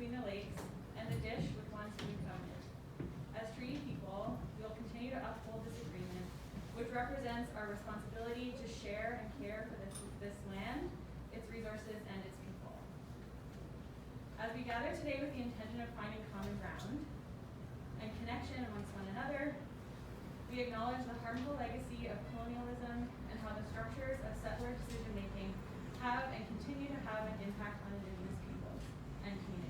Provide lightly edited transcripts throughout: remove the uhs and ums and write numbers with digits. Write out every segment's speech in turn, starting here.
between the lakes, and the dish with one's new covenant. As treaty people, we will continue to uphold this agreement, which represents our responsibility to share and care for this land, its resources, and its people. As we gather today with the intention of finding common ground and connection amongst one another, we acknowledge the harmful legacy of colonialism and how the structures of settler decision-making have and continue to have an impact on Indigenous peoples and communities.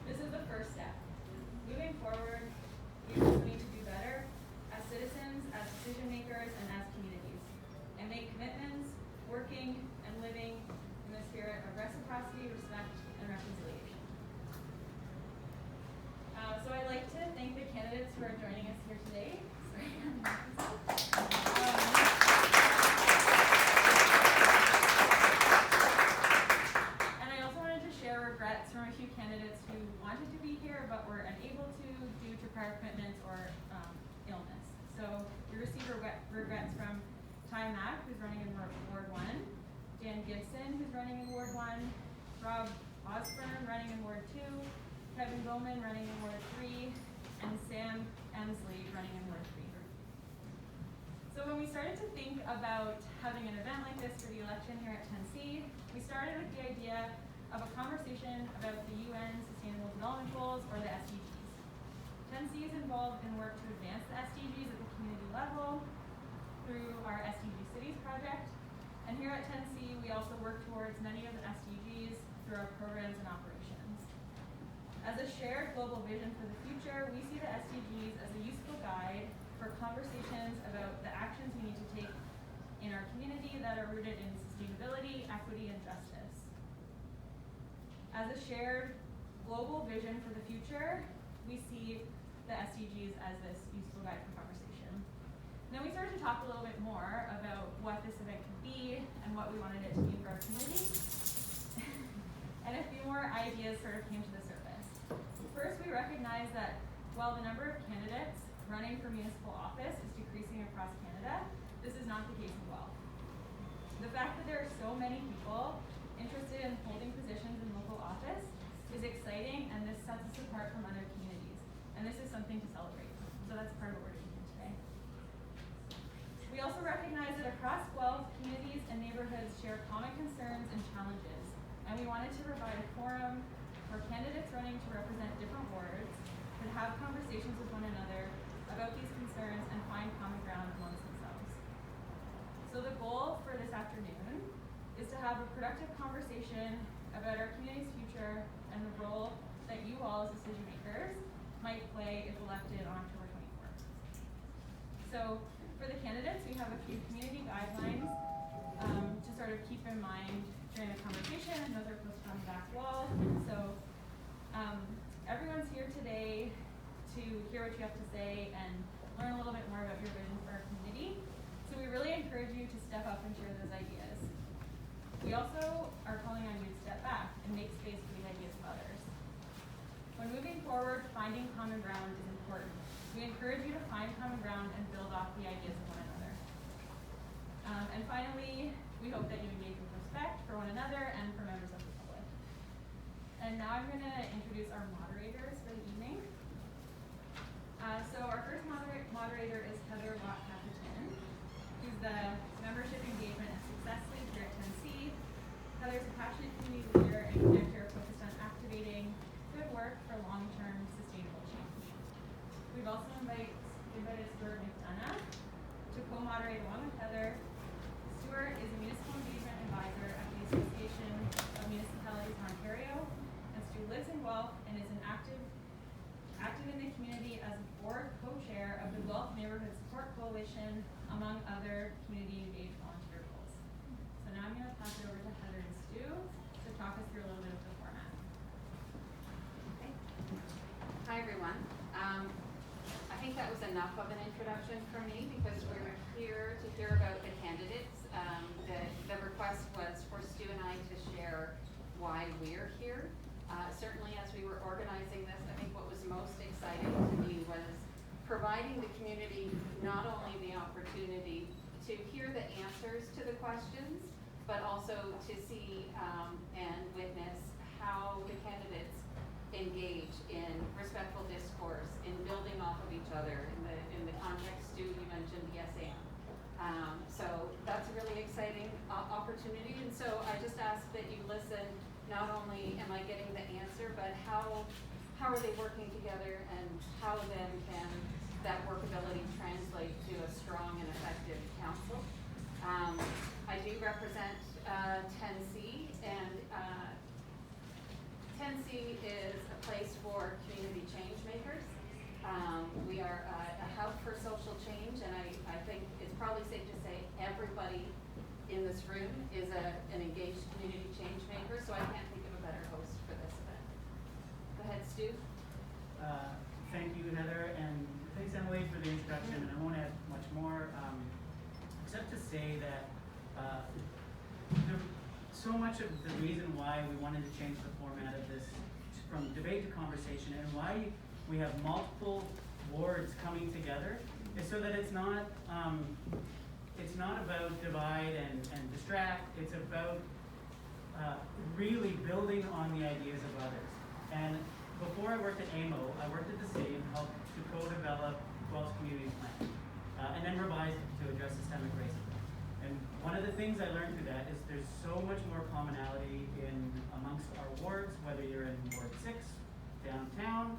This is the first step. Moving forward, we also need to do better as citizens, as decision makers, and as communities, and make commitments, working and living in the spirit of reciprocity, respect, and reconciliation. So I'd like to thank the candidates who are joining us here today. Sorry. And I also wanted to share regrets from a few candidates who wanted to be here but were unable to due to prior commitments or illness. So we received regrets from Ty Mack, who's running in Ward 1, Dan Gibson, who's running in Ward 1, Rob Osborne running in Ward 2, Kevin Bowman running in Ward 3, and Sam Emsley running in Ward 3. So when we started to think about having an event like this for the election here at 10C, we started with the idea of a conversation about the UN Sustainable Development Goals, or the SDGs. 10C is involved in work to advance the SDGs at the community level through our SDG Cities project. And here at 10C, we also work towards many of the SDGs through our programs and operations. As a shared global vision for the future, we see the SDGs as a useful guide for conversations about the actions we need to take in our community that are rooted in sustainability, equity, and justice. As a shared global vision for the future, we see the SDGs as this useful guide for conversation. Then we started to talk a little bit more about what this event could be and what we wanted it to mean for our community. And a few more ideas sort of came to the surface. First, we recognize that while the number of candidates running for municipal office is decreasing across Canada, this is not the case in Guelph. The fact that there are so many people interested in holding positions in local office is exciting, and this sets us apart from other communities. And this is something to celebrate. So that's part of what we're doing here today. We also recognize that across Guelph, communities and neighborhoods share common concerns and challenges, and we wanted to provide a forum for candidates running to represent different wards could have conversations with one another about these concerns and find common ground amongst themselves. So the goal for this afternoon is to have a productive conversation about our community's future and the role that you all as decision makers might play if elected on October 24th. So for the candidates, we have a few community guidelines to sort of keep in mind during the conversation, and those are posted on the back wall. So everyone's here today to hear what you have to say and learn a little bit more about your vision for our community. So we really encourage you to step up and share those ideas. We also are calling on you to step back and make space for the ideas of others. When moving forward, finding common ground is important. We encourage you to find common ground and build off the ideas of one another. And finally, we hope that you engage with respect for one another and for members of the public. And now I'm going to introduce our moderators for the evening. So our first moderator is Heather Lott-Caton, who's the Membership Engagement and Success Lead here at 10C. Heather's a passionate community leader and connector focused on activating good work for long-term sustainable change. We've also invited Stuart McDonough to co-moderate along with Heather. Stuart is a municipal engagement advisor at the Association of Municipalities in Ontario, and Stu lives in Guelph and is an active in the community as a board co-chair of the Guelph Neighborhood Support Coalition, among other community-engaged volunteer roles. So now I'm going to pass it over to Heather and Stu to talk us through a little bit of the format. Okay. Hi everyone. I think that was enough of an introduction for me because we're here to hear about the candidates. The request was for Stu and I to share why we're here. Certainly as we were organizing this, I think what was most exciting to me was providing the community not only the opportunity to hear the answers to the questions, but also to see and witness how the candidates respectful discourse, in building off of each other. In the context, Stu, you mentioned yes and. So that's a really exciting opportunity, and so I just ask that you listen. Not only am I getting the answer, but how are they working together, and how then can that workability translate to a strong and effective council? I do represent 10C, and 10C is a place for community change makers. We are a hub for social change, and I think it's probably safe to say everybody in this room is an engaged community change maker, so I can't think of a better host for this event. Go ahead, Stu. Thank you, Heather, and thanks, Emily, for the introduction. And I won't add much more, except to say that so much of the reason why we wanted to change the format of this from debate to conversation, and why we have multiple wards coming together, is so that it's not about divide and distract. It's about really building on the ideas of others. And before I worked at AMO, I worked at the city and helped to co-develop Guelph's community plan, and then revised it to address systemic racism. And one of the things I learned through that is there's so much more commonality amongst our wards, whether you're in Ward 6, downtown,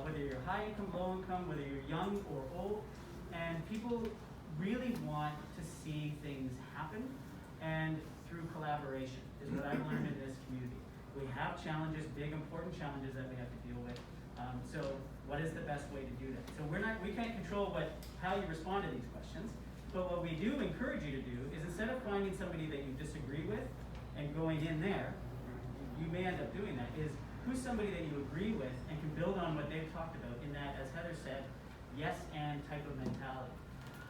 whether you're high income, low income, whether you're young or old, and people really want to see things happen, and through collaboration is what I've learned in this community. We have challenges, big important challenges that we have to deal with. So what is the best way to do that? So we can't control how you respond to these questions, but what we do encourage you to do is, instead of finding somebody that you disagree with and going in there, you may end up doing that, is who's somebody that you agree with and can build on what they've talked about in that, as Heather said, yes and type of mentality.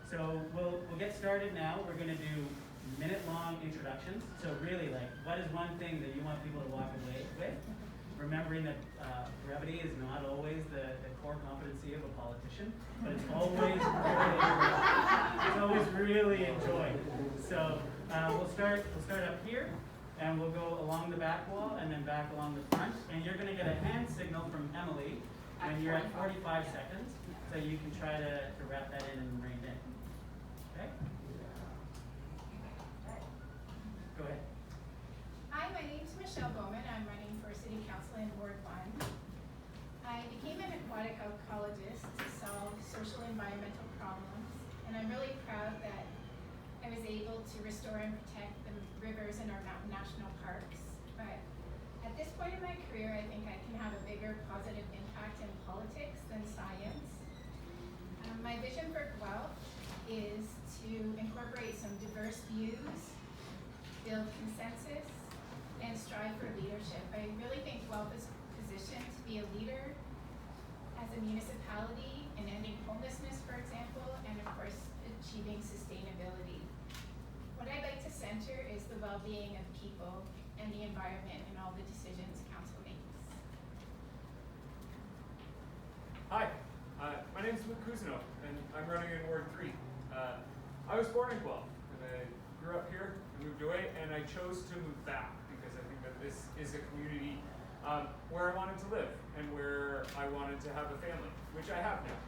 So we'll get started now. We're gonna do minute-long introductions. So really, what is one thing that you want people to walk away with? Remembering that brevity is not always the core competency of a politician, but it's always really enjoyed. So we'll start up here, and we'll go along the back wall and then back along the front. And you're gonna get a hand signal from Emily when you're at 45 seconds, so you can try to wrap that in and rein in. Okay? Go ahead. Hi, my name's Michele Bowman. I'm running for City Council in Ward 1. I became an aquatic ecologist to solve social and environmental problems, and I'm really proud that I was able to restore and protect the rivers in our mountain national parks. But at this point in my career, I think I can have a bigger positive impact in politics than science. My vision for Guelph is to incorporate some diverse views, build consensus, and strive for leadership. I really think Guelph is positioned to be a leader as a municipality in ending homelessness, for example, and of course, achieving sustainability. What I'd like to center is the well-being of people and the environment in all the decisions council makes. Hi, my name is Cousineau, and I'm running in Ward 3. I was born in Guelph, and I grew up here, and moved away, and I chose to move back because I think that this is a community where I wanted to live and where I wanted to have a family, which I have now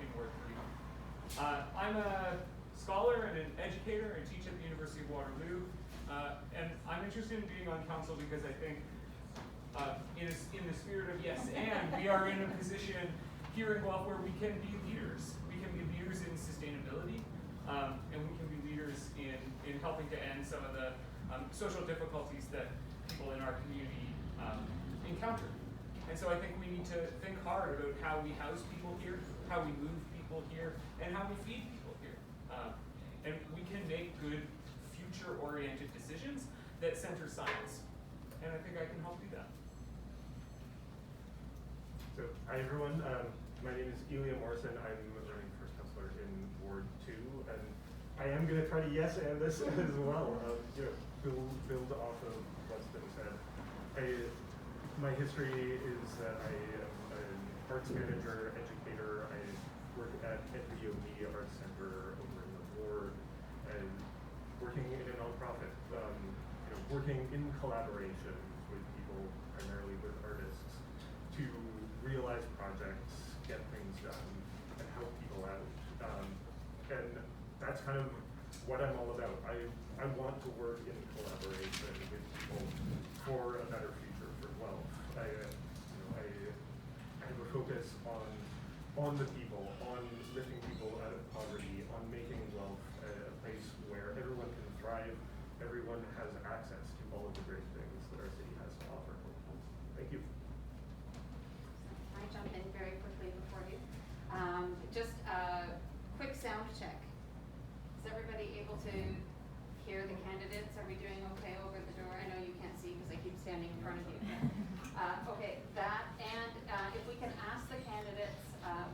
in Ward 3. I'm a scholar and an educator. I teach at the University of Waterloo, and I'm interested in being on council because I think in the spirit of yes and, we are in a position here in Guelph where we can be leaders. We can be leaders in sustainability, and we can be leaders in helping to end some of the social difficulties that people in our community encounter. And so I think we need to think hard about how we house people here, how we move people here, and how we feed people here. And we can make good future-oriented decisions that center science. And I think I can help do that. So, hi everyone. My name is Elia Morrison. I'm running for councillor in Ward 2, and I am going to try to yes and this as well. Build off of what's been said. My history is that I am an arts manager, educator. I work at the Arts Center over in the ward, and working in a nonprofit. Working in collaboration with people, primarily with artists, to realize projects projects, get things done, and help people out. And that's kind of what I'm all about. I want to work in collaboration with people for a better future for Guelph. I have a focus on the people, on lifting people out of poverty, on making Guelph a place where everyone can thrive, everyone has access to all of the great things that our city has to offer. Thank you. Can I jump in very quickly before you? Just a quick sound check. Is everybody able to hear the candidates? Are we doing okay over the door? I know you can't see because I keep standing in front of you. Okay, that, and if we can ask the candidates,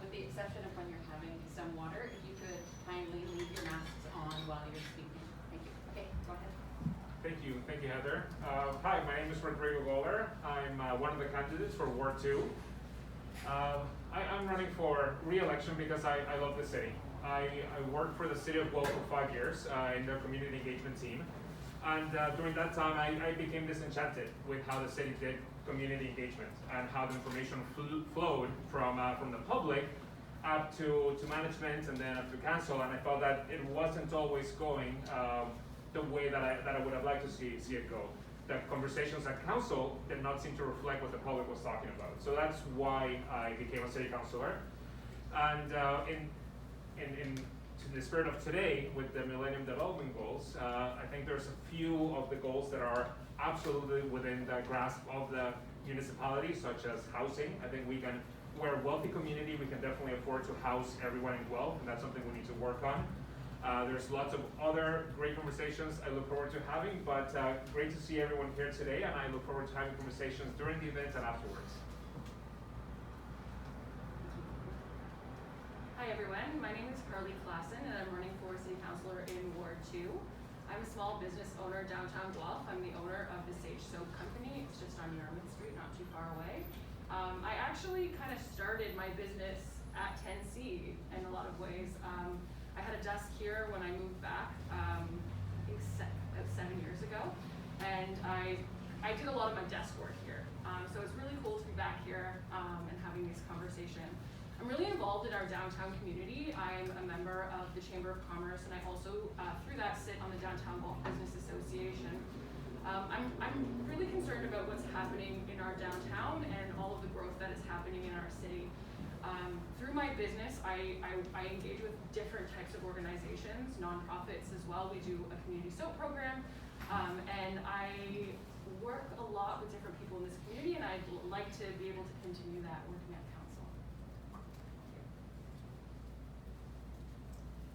with the exception of when you're having some water, if you could kindly leave your masks on while you're speaking. Thank you. Okay, go ahead. Thank you, Heather. Hi, my name is Rodrigo Goller. I'm one of the candidates for Ward 2. I'm running for re-election because I love the city. I worked for the city of Guelph for 5 years in their community engagement team. And during that time, I became disenchanted with how the city did community engagement and how the information flowed from the public up to management and then up to council. And I felt that it wasn't always going the way that I would have liked to see it go. The conversations at council did not seem to reflect what the public was talking about. So that's why I became a city councilor. And to the spirit of today, with the Millennium Development Goals, I think there's a few of the goals that are absolutely within the grasp of the municipality, such as housing. I think we're a wealthy community, we can definitely afford to house everyone in Guelph, and that's something we need to work on. There's lots of other great conversations I look forward to having, but great to see everyone here today, and I look forward to having conversations during the event and afterwards. Hi everyone, my name is Klassen and I'm running for City Councilor in Ward 2. I'm a small business owner downtown Guelph. I'm the owner of the Sage Soap Company. It's just on Yarmouth Street, not too far away. I actually kind of started my business at 10C in a lot of ways. I had a desk here when I moved back, I think about 7 years ago, and I did a lot of my desk work here. So it's really cool to be back here and having this conversation. I'm really involved in our downtown community. I'm a member of the Chamber of Commerce, and I also, through that, sit on the Downtown Guelph Business Association. I'm really concerned about what's happening in our downtown and all of the growth that is happening in our city. Through my business, I engage with different types of organizations, nonprofits as well. We do a community soap program, and I work a lot with different people in this community, and I'd like to be able to continue that working at council.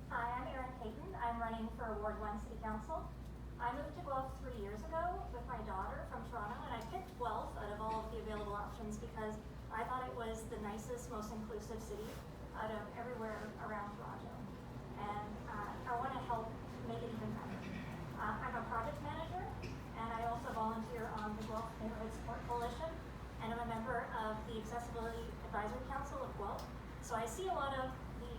Hi, I'm Erin Payton. I'm running for Ward 1 City Council. I moved to Guelph 3 years ago with my daughter from Toronto, and I picked Guelph out of all of the available options because I thought it was the nicest, most inclusive city out of everywhere around Toronto. And I want to help make it even better. I'm a project manager, and I also volunteer on the Guelph Neighborhood Support Coalition, and I'm a member of the Accessibility Advisory Council of Guelph. So I see a lot of the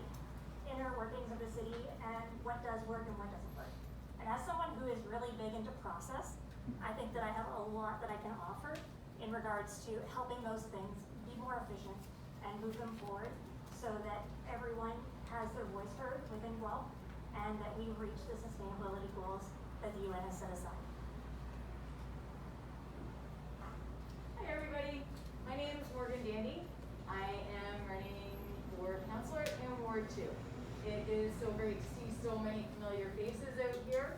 inner workings of the city and what does work and what doesn't work. And as someone who is really big into process, I think that I have a lot that I can offer in regards to helping those things be more efficient and move them forward so that everyone has their voice heard within Guelph and that we reach the sustainability goals that the UN has set aside. Hi everybody, my name is Dandie. I am running for councilor in Ward 2. It is so great to see so many familiar faces out here.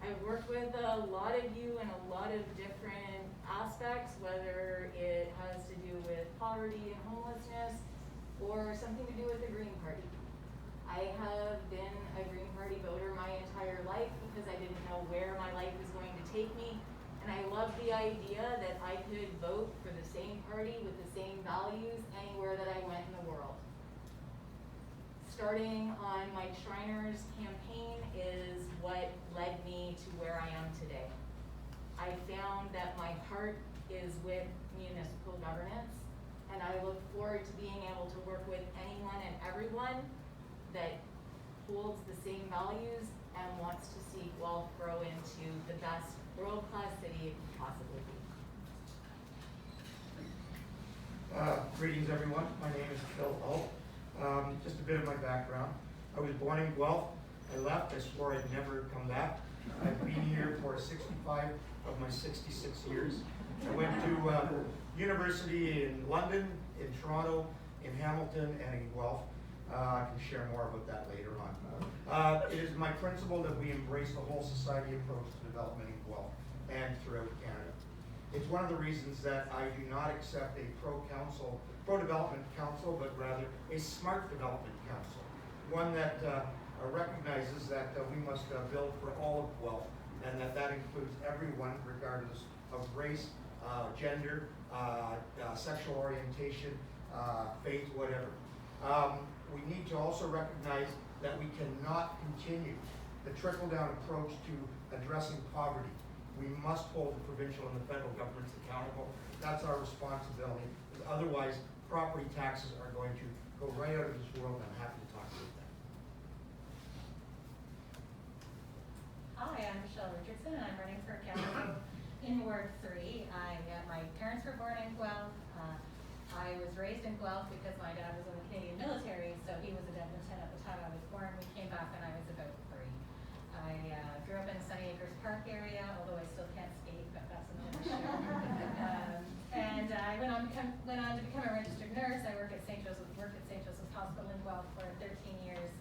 I've worked with a lot of you in a lot of different aspects, whether it has to do with poverty and homelessness or something to do with the Green Party. I have been a Green Party voter my entire life because I didn't know where my life was going to take me. And I love the idea that I could vote for the same party with the same values anywhere that I went in the world. Starting on Mike Schreiner's campaign is what led me to where I am today. I found that my heart is with municipal governance, and I look forward to being able to work with anyone and everyone that holds the same values and wants to see Guelph grow into the best world-class city it can possibly be. Greetings, everyone. My name is Phil Allt. Just a bit of my background. I was born in Guelph. I left. I swore I'd never come back. I've been here for 65 of my 66 years. I went to university in London, in Toronto, in Hamilton, and in Guelph. I can share more about that later on. It is my principle that we embrace the whole society approach to development in Guelph and throughout Canada. It's one of the reasons that I do not accept a pro-development council, but rather a smart development council. One that recognizes that we must build for all of Guelph, and that includes everyone regardless of race, gender, sexual orientation, faith, whatever. We need to also recognize that we cannot continue the trickle-down approach to addressing poverty. We must hold the provincial and the federal governments accountable. That's our responsibility. Because otherwise, property taxes are going to go right out of this world, and I'm happy to talk about that. Hi, I'm Michele Richardson, and I'm running for council in Ward 3. My parents were born in Guelph. I was raised in Guelph because my dad was in the Canadian military, so he was a Edmonton at the time I was born. We came back when I was about 3. I grew up in the Sunny Acres Park area, although I still can't skate, but that's another issue. And I went on to become a registered nurse. I worked at St. Joseph's Hospital in Guelph for 13 years,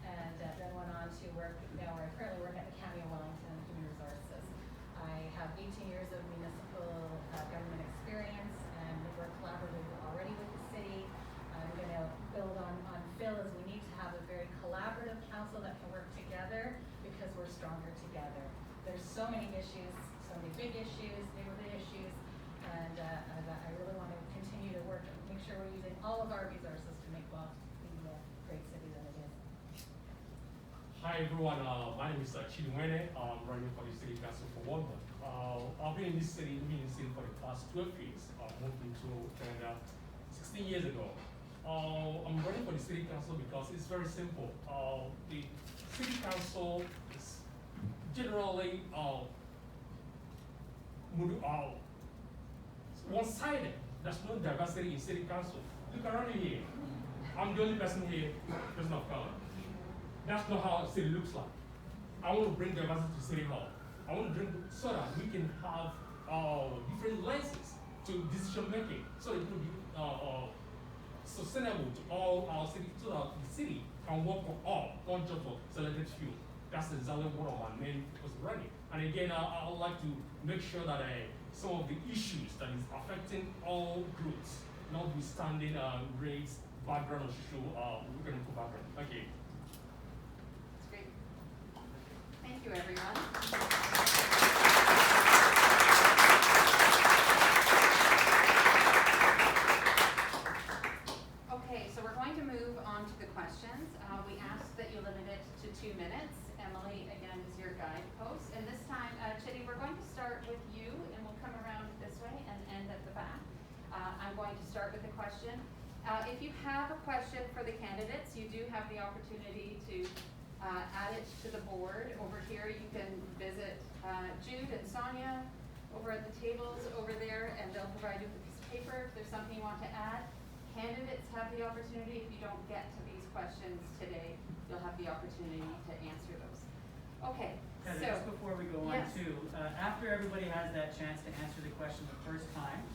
and then went on to work, I currently work at the County of Wellington Human Resources. I have 18 years of municipal government experience and work collaboratively already with the city. I'm going to build on Phil, as we need to have a very collaborative council that can work together because we're stronger together. There's so many issues, so many big issues, neighborhood issues, and I really want to continue to work and make sure we're using all of our resources to make Guelph the great city that it is. Hi everyone, my name is Chidi. I'm running for the City Council for Ward 1. I've been in this city, for the past 12 years. I moved into Canada 16 years ago. I'm running for the City Council because it's very simple. The City Council is generally one-sided. There's no diversity in City Council. Look around here. I'm the only person here, person of color. That's not how a city looks like. I want to bring diversity to City Hall. I want to bring so that we can have different lenses to decision making, so it will be sustainable to all our city, so that the city can work for all, not just for selected few. That's exactly one of my main purposes running. And again, I would like to make sure that some of the issues that is affecting all groups, notwithstanding race, background, or social, we can go background. Thank you. That's great. Thank you, everyone. Okay, so we're going to move on to the questions. We ask that you limit it to 2 minutes. Emily, again, is your guidepost. And this time, Chidi, we're going to start with you, and we'll come around this way and end at the back. I'm going to start with a question. If you have a question for the candidates, you do have the opportunity to add it to the board. Over here, you can visit Jude and Sonia over at the tables over there, and they'll provide you with a piece of paper if there's something you want to add. Candidates have the opportunity, if you don't get to these questions today, you'll have the opportunity to answer those. Okay, Heather, so. just before we go on Yes. too, after everybody has that chance to answer the question the first time,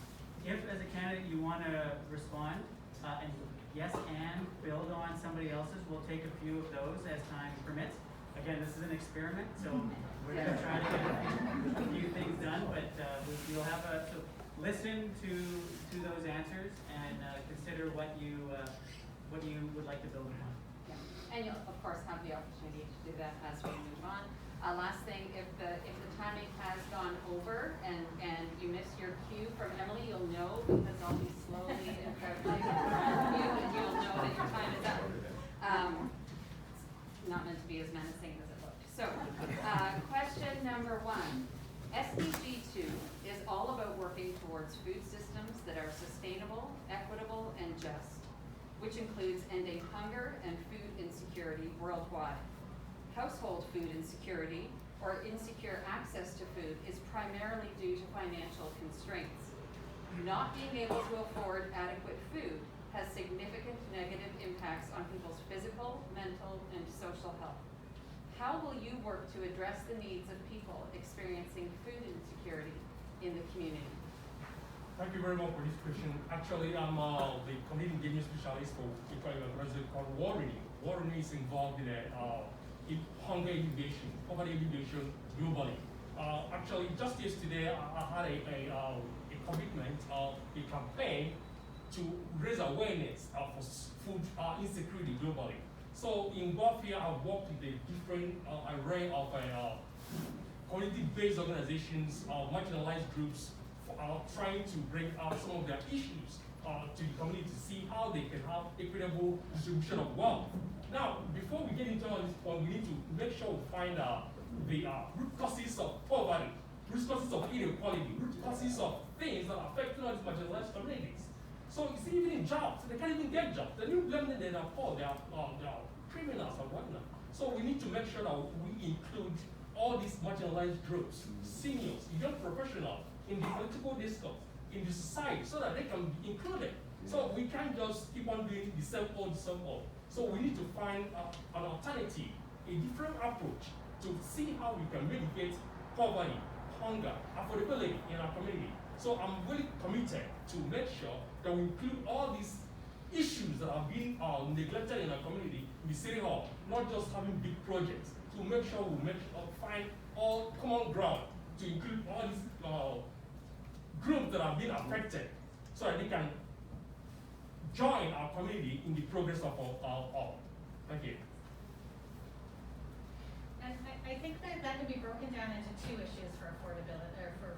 if as a candidate you want to respond and yes and build on somebody else's, we'll take a few of those as time permits. Again, this is an experiment, so we're going to try to get a few things done, but you'll have so listen to those answers and consider what you would like to build upon. Yeah. And you'll of course have the opportunity to do that as we move on. Last thing, if the timing has gone over and you miss your cue from Emily, you'll know because I'll be slowly and carefully around you, and you'll know that your time is up. It's not meant to be as menacing as it looked. So, question number 1. SDG 2 is all about working towards food systems that are sustainable, equitable, and just, which includes ending hunger and food insecurity worldwide. Household food insecurity, or insecure access to food, is primarily due to financial constraints. Not being able to afford adequate food has significant negative impacts on people's physical, mental, and social health. How will you work to address the needs of people experiencing food insecurity in the community? Thank you very much for this question. Actually, I'm the community engagement specialist for a project called Warning. Warning is involved in hunger alleviation, poverty alleviation globally. Actually, just yesterday, I had a commitment of a campaign to raise awareness for food insecurity globally. So in Guelph here, I've worked with a different array of community-based organizations, marginalized groups, trying to bring out some of their issues to the community to see how they can have equitable distribution of wealth. Now, before we get into all this point, we need to make sure we find the root causes of poverty, root causes of inequality, root causes of things that are affecting all these marginalized communities. So you see, even in jobs, they can't even get jobs. The new blame that they are poor, they are criminals or whatnot. So we need to make sure that we include all these marginalized groups, seniors, young professionals, in the political discourse, in the society, so that they can be included. So we can't just keep on doing the same old. So we need to find an alternative, a different approach to see how we can mitigate poverty, hunger, affordability in our community. So I'm really committed to make sure that we include all these issues that are being neglected in our community in the city hall, not just having big projects, to make sure we find all common ground to include all these groups that are being affected, so that they can join our community in the progress of all. Thank you. And I think that can be broken down into two issues for affordability, or for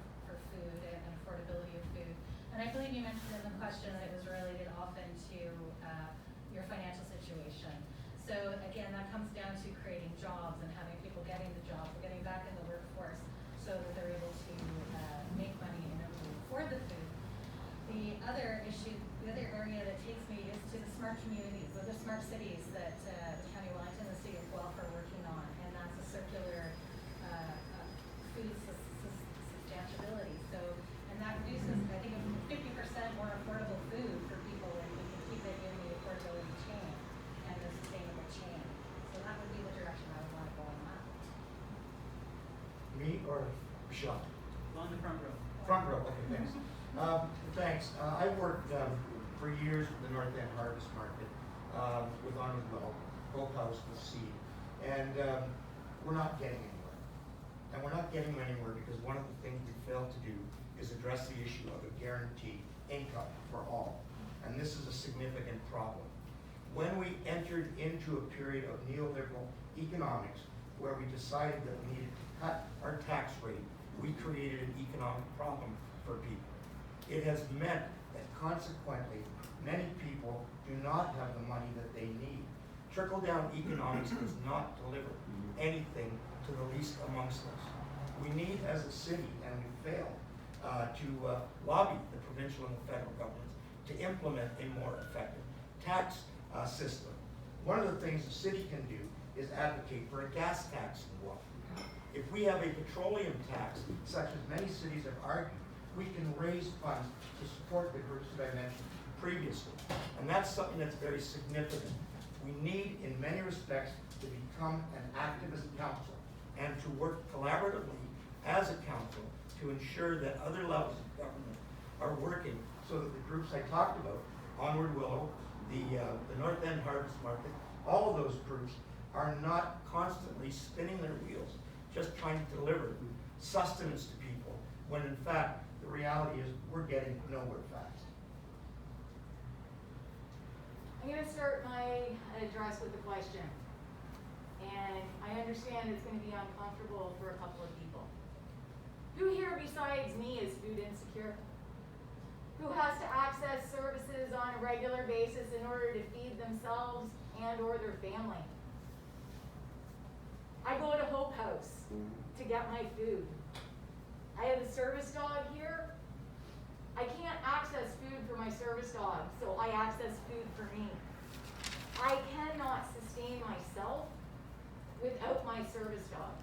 food and affordability of food. And I believe you mentioned in the question that it was related often to your financial situation. So again, that comes down to creating jobs and having people getting the jobs, or getting back in the workforce, so that they're able to make money and able to afford the food. The other issue, the other area that takes me is to the smart communities, or the smart cities that the County of Wellington and the City of Guelph are working on, and that's a circular food sustainability. So, and that produces, I think, 50% more affordable food for people, and we can keep it in the affordability chain and the sustainable chain. So that would be the direction I would want to go on that. Me or Michele? On the front row. Front row, okay, thanks. Thanks. I worked for years with the North End Harvest Market, with Honored Well, Hope House with Seed, and we're not getting anywhere. And we're not getting anywhere because one of the things we failed to do is address the issue of a guaranteed income for all. And this is a significant problem. When we entered into a period of neoliberal economics, where we decided that we needed to cut our tax rate, we created an economic problem for people. It has meant that consequently, many people do not have the money that they need. Trickle-down economics does not deliver anything to the least amongst us. We need, as a city, and we failed, to lobby the provincial and the federal governments to implement a more effective tax system. One of the things the city can do is advocate for a gas tax in Guelph. If we have a petroleum tax, such as many cities have argued, we can raise funds to support the groups that I mentioned previously. And that's something that's very significant. We need, in many respects, to become an activist council and to work collaboratively as a council to ensure that other levels of government are working so that the groups I talked about, Onward Willow, the North End Harvest Market, all of those groups are not constantly spinning their wheels, just trying to deliver sustenance to people, when in fact, the reality is we're getting nowhere fast. I'm going to start my address with a question. And I understand it's going to be uncomfortable for a couple of people. Who here besides me is food insecure? Who has to access services on a regular basis in order to feed themselves and or their family? I go to Hope House to get my food. I have a service dog here. I can't access food for my service dog, so I access food for me. I cannot sustain myself without my service dog.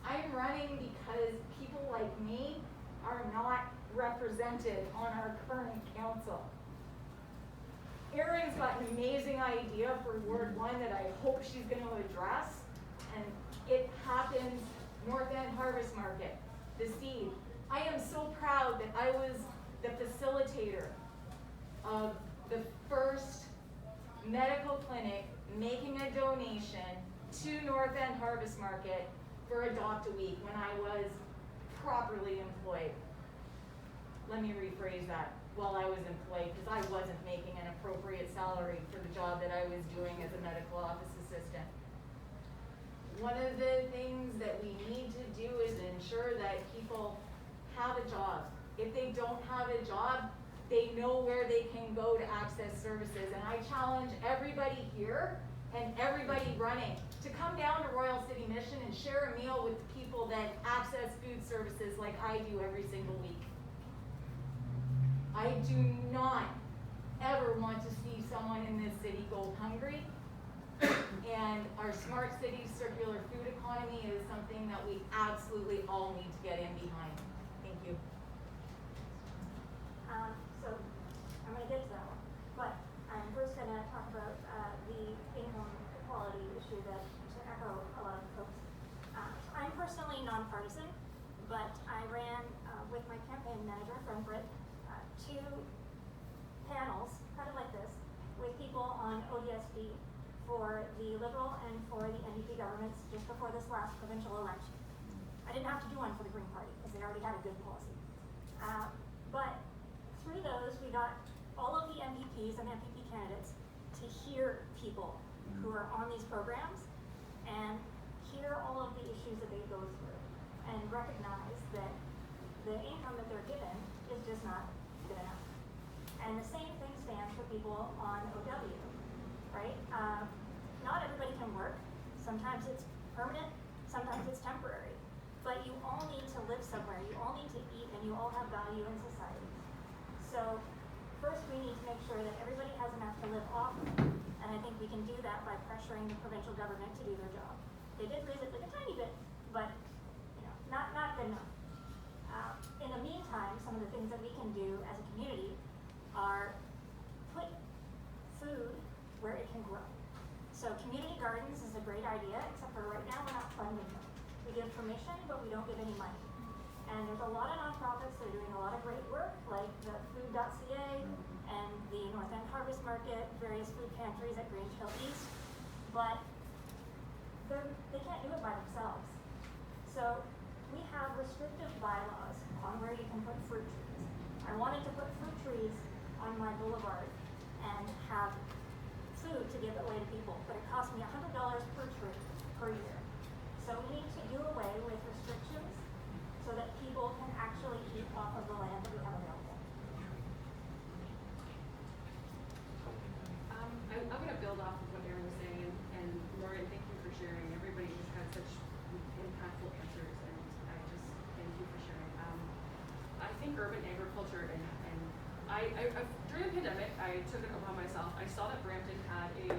I'm running because people like me are not represented on our current council. Erin's got an amazing idea for Ward 1 that I hope she's going to address, and it happens North End Harvest Market, the seed. I am so proud that I was the facilitator of the first medical clinic making a donation to North End Harvest Market for Adopt a Week when I was properly employed. Let me rephrase that. While I was employed, because I wasn't making an appropriate salary for the job that I was doing as a medical office assistant. One of the things that we need to do is ensure that people have a job. If they don't have a job, they know where they can go to access services. And I challenge everybody here and everybody running to come down to Royal City Mission and share a meal with the people that access food services like I do every single week. I do not ever want to see someone in this city go hungry. And our smart city circular food economy is something that we absolutely all need to get in behind. Thank you. So I'm going to get to that one, but I'm first going to talk about the income equality issue that, to echo a lot of folks. I'm personally nonpartisan, but I ran with my campaign manager, friend Britt, 2 panels, kind of like this, with people on ODSP for the Liberal and for the NDP governments just before this last provincial election. I didn't have to do one for the Green Party because they already had a good policy. But through those, we got all of the MPPs and MPP candidates to hear people who are on these programs and hear all of the issues that they go through and recognize that the income that they're given is just not good enough. And the same thing stands for people on OW, right? Not everybody can work. Sometimes it's permanent, sometimes it's temporary. But you all need to live somewhere, you all need to eat, and you all have value in society. So first we need to make sure that everybody has enough to live off of. And I think we can do that by pressuring the provincial government to do their job. They did raise it like a tiny bit, but not good enough. In the meantime, some of the things that we can do as a community are put food where it can grow. So community gardens is a great idea, except for right now we're not funding them. We give permission, but we don't give any money. And there's a lot of nonprofits that are doing a lot of great work, like the Food.ca and the North End Harvest Market, various food pantries at Grange Hill East, but they can't do it by themselves. So we have restrictive bylaws on where you can put fruit trees. I wanted to put fruit trees on my boulevard and have food to give away to people, but it cost me $100 per tree per year. So we need to do away with restrictions so that people can actually eat off of the land that we have available. I'm going to build off of what Erin was saying, and Morgan, thank you for sharing. Everybody has had such impactful answers, and I just thank you for sharing. I think urban agriculture, and during the pandemic, I took it upon myself. I saw that Brampton had a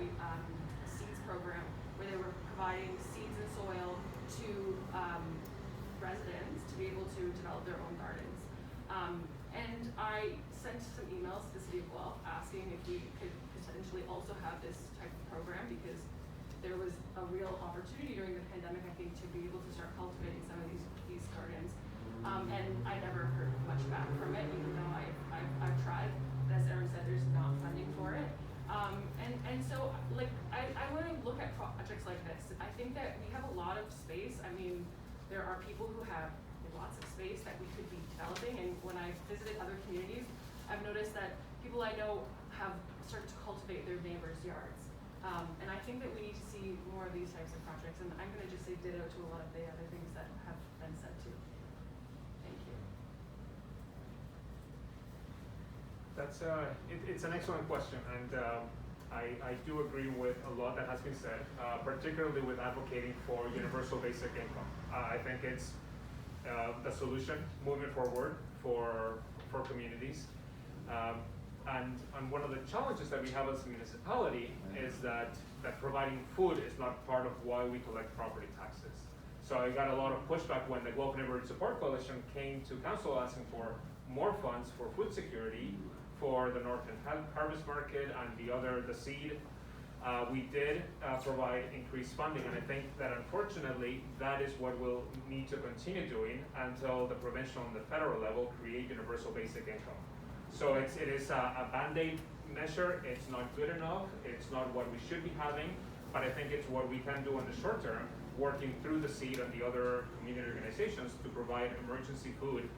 seeds program where they were providing seeds and soil to residents to be able to develop their own gardens. And I sent some emails to the city of Guelph asking if we could potentially also have this type of program, because there was a real opportunity during the pandemic, I think, to be able to start cultivating some of these gardens. And I never heard much back from it, even though I've tried. As Erin said, there's not funding for it. And so, like, I want to look at projects like this. I think that we have a lot of space. I mean, there are people who have lots of space that we could be developing. And when I visited other communities, I've noticed that people I know have started to cultivate their neighbors' yards. And I think that we need to see more of these types of projects. And I'm going to just say ditto to a lot of the other things that have been said too. Thank you. That's it's an excellent question, and I do agree with a lot that has been said, particularly with advocating for universal basic income. I think it's the solution moving forward for communities. And one of the challenges that we have as a municipality is that providing food is not part of why we collect property taxes. So I got a lot of pushback when the Guelph Neighborhood Support Coalition came to council asking for more funds for food security for the Northern Harvest Market and the seed. We did provide increased funding, and I think that unfortunately that is what we'll need to continue doing until the provincial and the federal level create universal basic income. So it is a band-aid measure. It's not good enough. It's not what we should be having, but I think it's what we can do in the short term, working through the seed and the other community organizations to provide emergency food.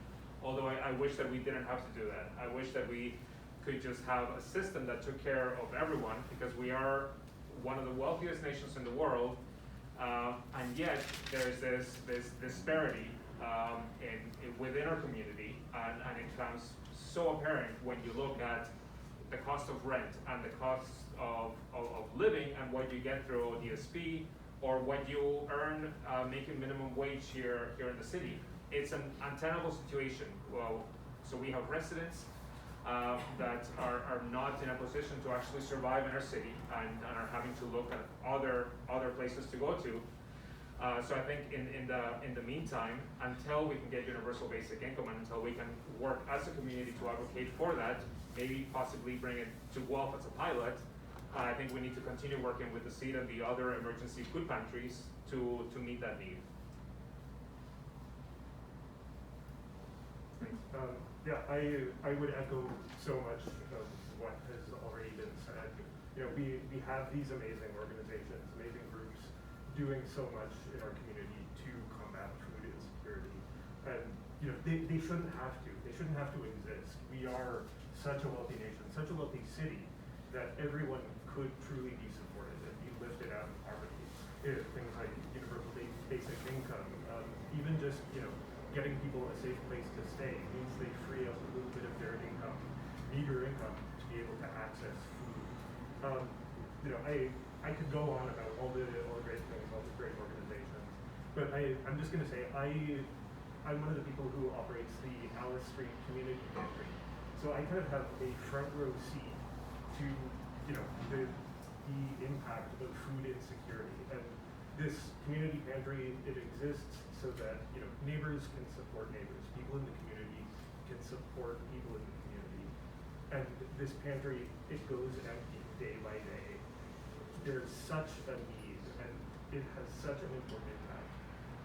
Although I wish that we didn't have to do that. I wish that we could just have a system that took care of everyone, because we are one of the wealthiest nations in the world, and yet there's this disparity within our community, and it becomes so apparent when you look at the cost of rent and the cost of living and what you get through DSP or what you earn making minimum wage here in the city. It's an untenable situation. Well, so we have residents that are not in a position to actually survive in our city and are having to look at other places to go to. So I think in the meantime, until we can get universal basic income and until we can work as a community to advocate for that, maybe possibly bring it to Guelph as a pilot, I think we need to continue working with the seed and the other emergency food pantries to meet that need. Yeah, I would echo so much of what has already been said. You know, we have these amazing organizations, amazing groups doing so much in our community to combat food insecurity. And you know, they shouldn't have to. They shouldn't have to exist. We are such a wealthy nation, such a wealthy city, that everyone could truly be supported and be lifted out of poverty. Things like universal basic income, even just, you know, getting people a safe place to stay means they free up a little bit of their income, meager income, to be able to access food. You know, I could go on about all the great things, all the great organizations, but I'm just going to say I'm one of the people who operates the Allt Street Community Pantry, so I kind of have a front row seat to, you know, the impact of food insecurity. And this community pantry, it exists so that, you know, neighbors can support neighbors, people in the community can support people in the community. And this pantry, it goes empty day by day. There's such a need, and it has such an important impact.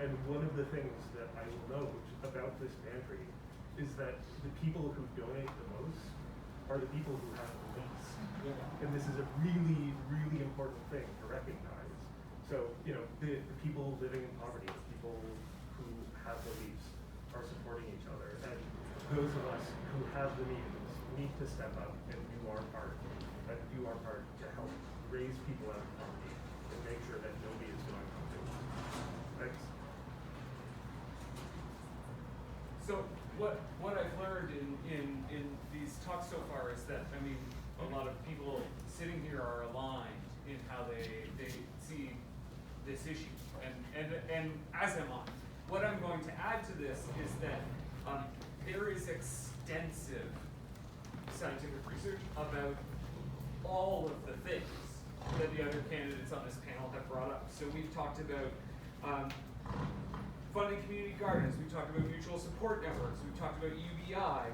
And one of the things that I will note about this pantry is that the people who donate the most are the people who have the least. And this is a really, really important thing to recognize. So, you know, the people living in poverty, the people who have the least, are supporting each other. And those of us who have the means need to step up and do our part to help raise people out of poverty and make sure that nobody is going hungry. Thanks. So what I've learned in these talks so far is that, I mean, a lot of people sitting here are aligned in how they see this issue, and as am I. What I'm going to add to this is that there is extensive scientific research about all of the things that the other candidates on this panel have brought up. So we've talked about funding community gardens, we've talked about mutual support networks, we've talked about UBI,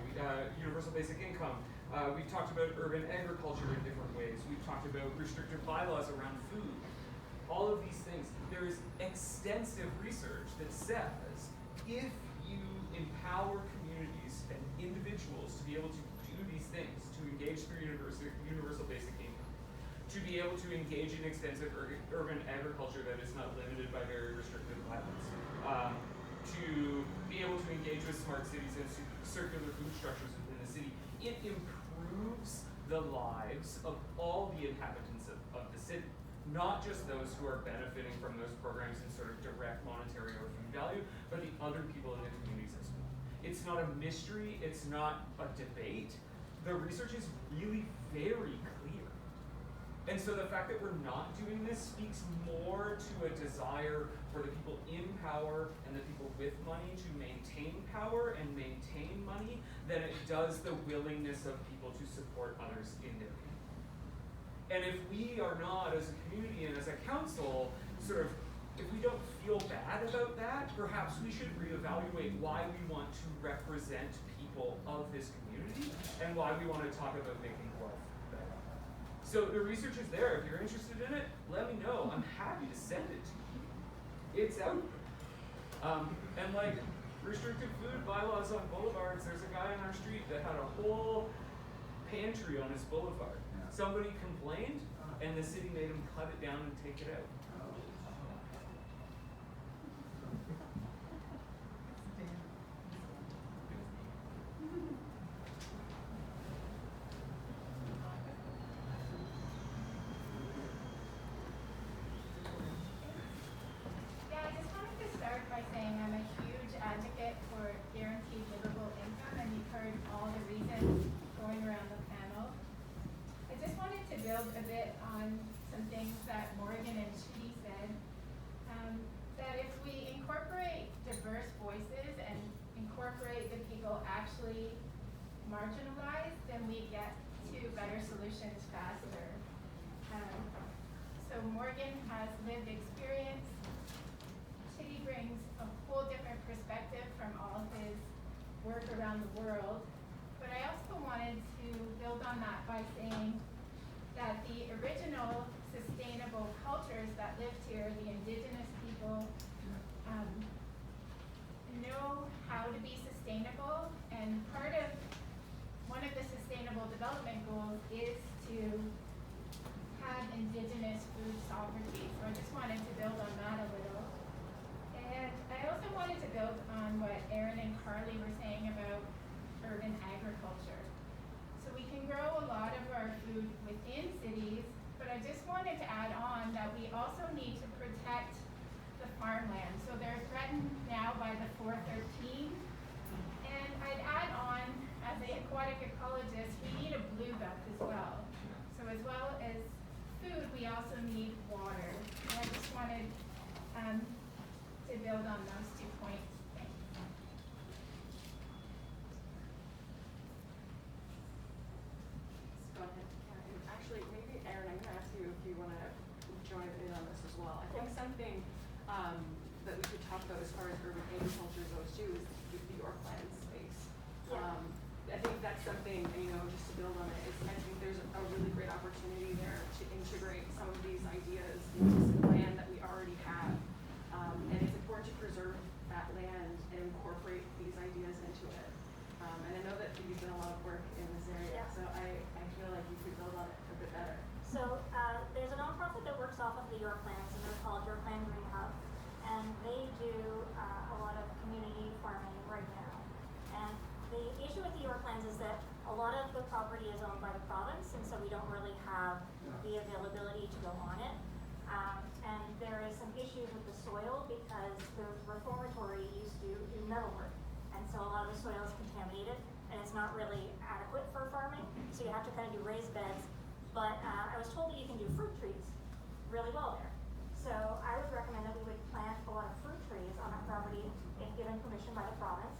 universal basic income, we've talked about urban agriculture in different ways, we've talked about restrictive bylaws around food. All of these things, there is extensive research that says if you empower communities and individuals to be able to do these things, to engage through universal basic income, to be able to engage in extensive urban agriculture that is not limited by very restrictive bylaws, to be able to engage with smart cities and circular food structures within the city, it improves the lives of all the inhabitants of the city. Not just those who are benefiting from those programs in sort of direct monetary or food value, but the other people in the communities as well. It's not a mystery, it's not a debate. The research is really very clear. And so the fact that we're not doing this speaks more to a desire for the people in power and the people with money to maintain power and maintain money than it does the willingness of people to support others in their community. And if we are not, as a community and as a council, sort of, if we don't feel bad about that, perhaps we should reevaluate why we want to represent people people of this community and why we want to talk about making Guelph better. So the research is there. If you're interested in it, let me know. I'm happy to send it to you. It's out there. And like restricted food bylaws on boulevards, there's a guy on our street that had a whole pantry on his boulevard. Somebody complained, and the city made him cut it down and take it out. Yeah, I just wanted to start by saying I'm a huge advocate for guaranteed livable income, and you've heard all the reasons going around the panel. I just wanted to build a bit on some things that Morgan and Chidi said. That if we incorporate diverse voices and incorporate the people actually marginalized, then we get to better solutions faster. So Morgan has lived experience. Chidi brings a whole different perspective from all of his work around the world. But I also wanted to build on that by saying that the original sustainable cultures that lived here, the indigenous people, know how to be sustainable, and one of the sustainable development goals is to have indigenous food sovereignty. So I just wanted to build on that a little. And I also wanted to build on what Erin and Carly were saying about urban agriculture. So we can grow a lot of our food within cities, but I just wanted to add on that we also need to protect the farmland. So they're threatened now by the 413. And I'd add on, as an aquatic ecologist, we need a blue belt as well. So as well as food, we also need water. And I just wanted to build on those 2 points. Thanks. Go ahead. Actually, maybe Erin, I'm going to ask you if you want to join in on this as well. I think something that we could talk about as far as urban agriculture goes too is the Yorkland space. I think that's something, just to build on it, I think there's a really great opportunity there to integrate some of these ideas into some land that we already have. And it's important to preserve that land and incorporate these ideas into it. And I know that you've done a lot of work in this area, so I feel like you could build on it a bit better. So there's a nonprofit that works off of the Yorklands, and they're called Yorkland Green Hub, and they do a lot of community farming right now. And the issue with the Yorklands is that a lot of the property is owned by the province, and so we don't really have the availability to go on it. And there is some issues with the soil because the reformatory used to do metalwork, and so a lot of the soil is contaminated, and it's not really adequate for farming, so you have to kind of do raised beds. But I was told that you can do fruit trees really well there. So I would recommend that we would plant a lot of fruit trees on our property if given permission by the province.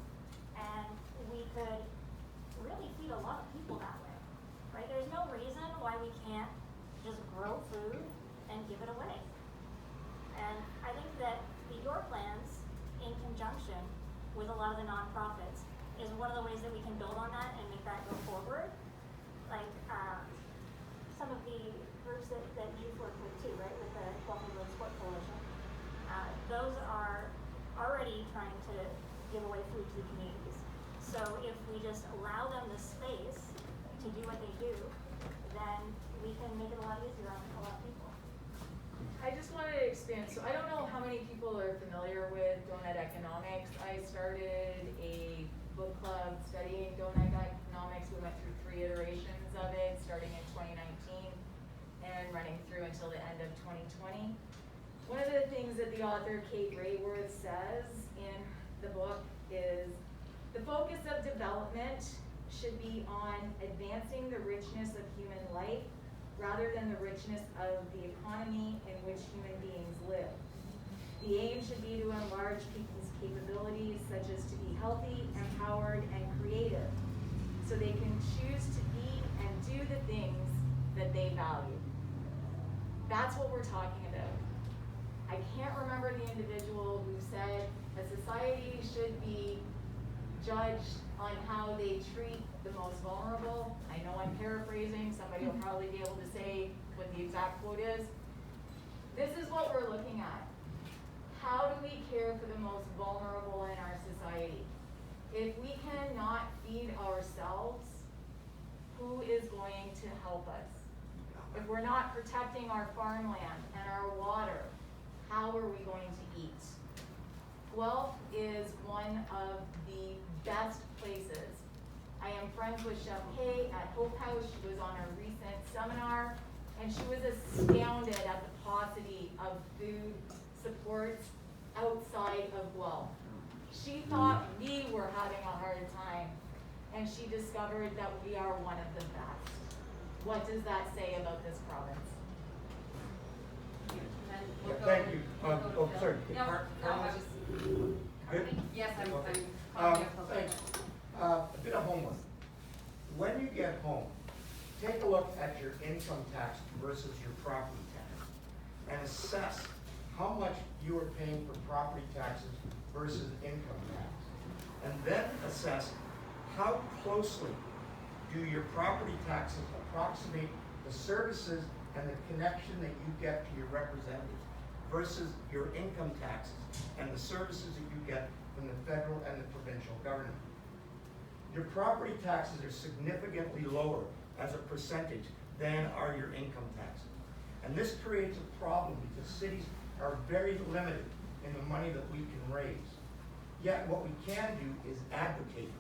And we could really feed a lot of people that way, right? There's no reason why we can't just grow food and give it away. And I think that the Yorklands, in conjunction with a lot of the nonprofits, is one of the ways that we can build on that and make that go forward. Like, some of the groups that you've worked with too, right, with the Guelph Neighborhood Sport Coalition, those are already trying to give away food to the communities. So if we just allow them the space to do what they do, then we can make it a lot easier on a lot of people. I just wanted to expand. So I don't know how many people are familiar with donut economics. I started a book club studying donut economics. We went through 3 iterations of it, starting in 2019 and running through until the end of 2020. One of the things that the author Kate Rayworth says in the book is the focus of development should be on advancing the richness of human life rather than the richness of the economy in which human beings live. The aim should be to enlarge people's capabilities, such as to be healthy, empowered, and creative, so they can choose to be and do the things that they value. That's what we're talking about. I can't remember the individual who said a society should be judged on how they treat the most vulnerable. I know I'm paraphrasing, somebody will probably be able to say what the exact quote is. This is what we're looking at. How do we care for the most vulnerable in our society? If we cannot feed ourselves, who is going to help us? If we're not protecting our farmland and our water, how are we going to eat? Guelph is one of the best places. I am friends with Chef Kay at Hope House. She was on a recent seminar, and she was astounded at the paucity of food supports outside of Guelph. She thought we were having a hard time, and she discovered that we are one of the best. What does that say about this province? Yeah, thank you. Sorry. No, I was Good? yes, I'm Okay. calling you a public. Thanks. A bit of homework. When you get home, take a look at your income tax versus your property tax and assess how much you are paying for property taxes versus income tax. And then assess how closely do your property taxes approximate the services and the connection that you get to your representatives versus your income taxes and the services that you get from the federal and the provincial government. Your property taxes are significantly lower as a percentage than are your income taxes. And this creates a problem because cities are very limited in the money that we can raise. Yet what we can do is advocate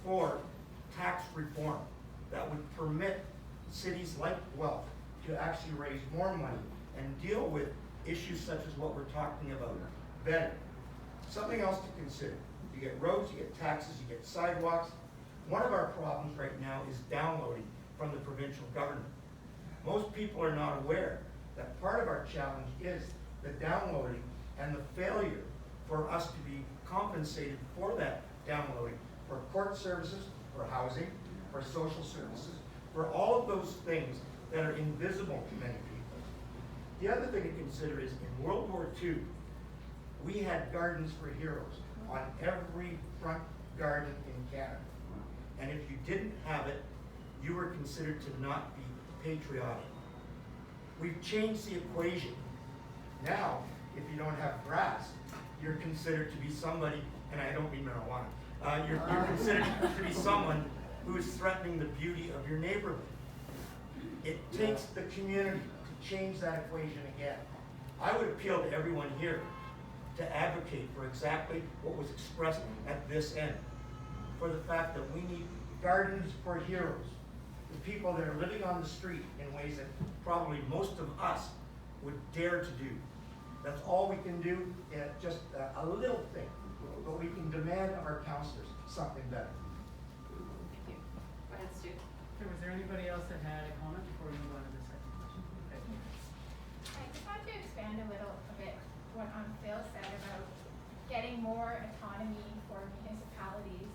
for tax reform that would permit cities like Guelph to actually raise more money and deal with issues such as what we're talking about better. Something else to consider. You get roads, you get taxes, you get sidewalks. One of our problems right now is downloading from the provincial government. Most people are not aware that part of our challenge is the downloading and the failure for us to be compensated for that downloading, for court services, for housing, for social services, for all of those things that are invisible to many people. The other thing to consider is in World War II, we had Gardens for Heroes on every front garden in Canada. And if you didn't have it, you were considered to not be patriotic. We've changed the equation. Now, if you don't have grass, you're considered to be somebody, and I don't mean marijuana, you're considered to be someone who is threatening the beauty of your neighborhood. It takes the community to change that equation again. I would appeal to everyone here to advocate for exactly what was expressed at this end, for the fact that we need Gardens for Heroes, the people that are living on the street in ways that probably most of us would dare to do. That's all we can do, just a little thing, but we can demand of our counselors something better. Thank you. Go ahead, Stu. Okay, was there anybody else that had a comment before we move on to the second question? Okay. I just want to expand a bit what Phil said about getting more autonomy for municipalities.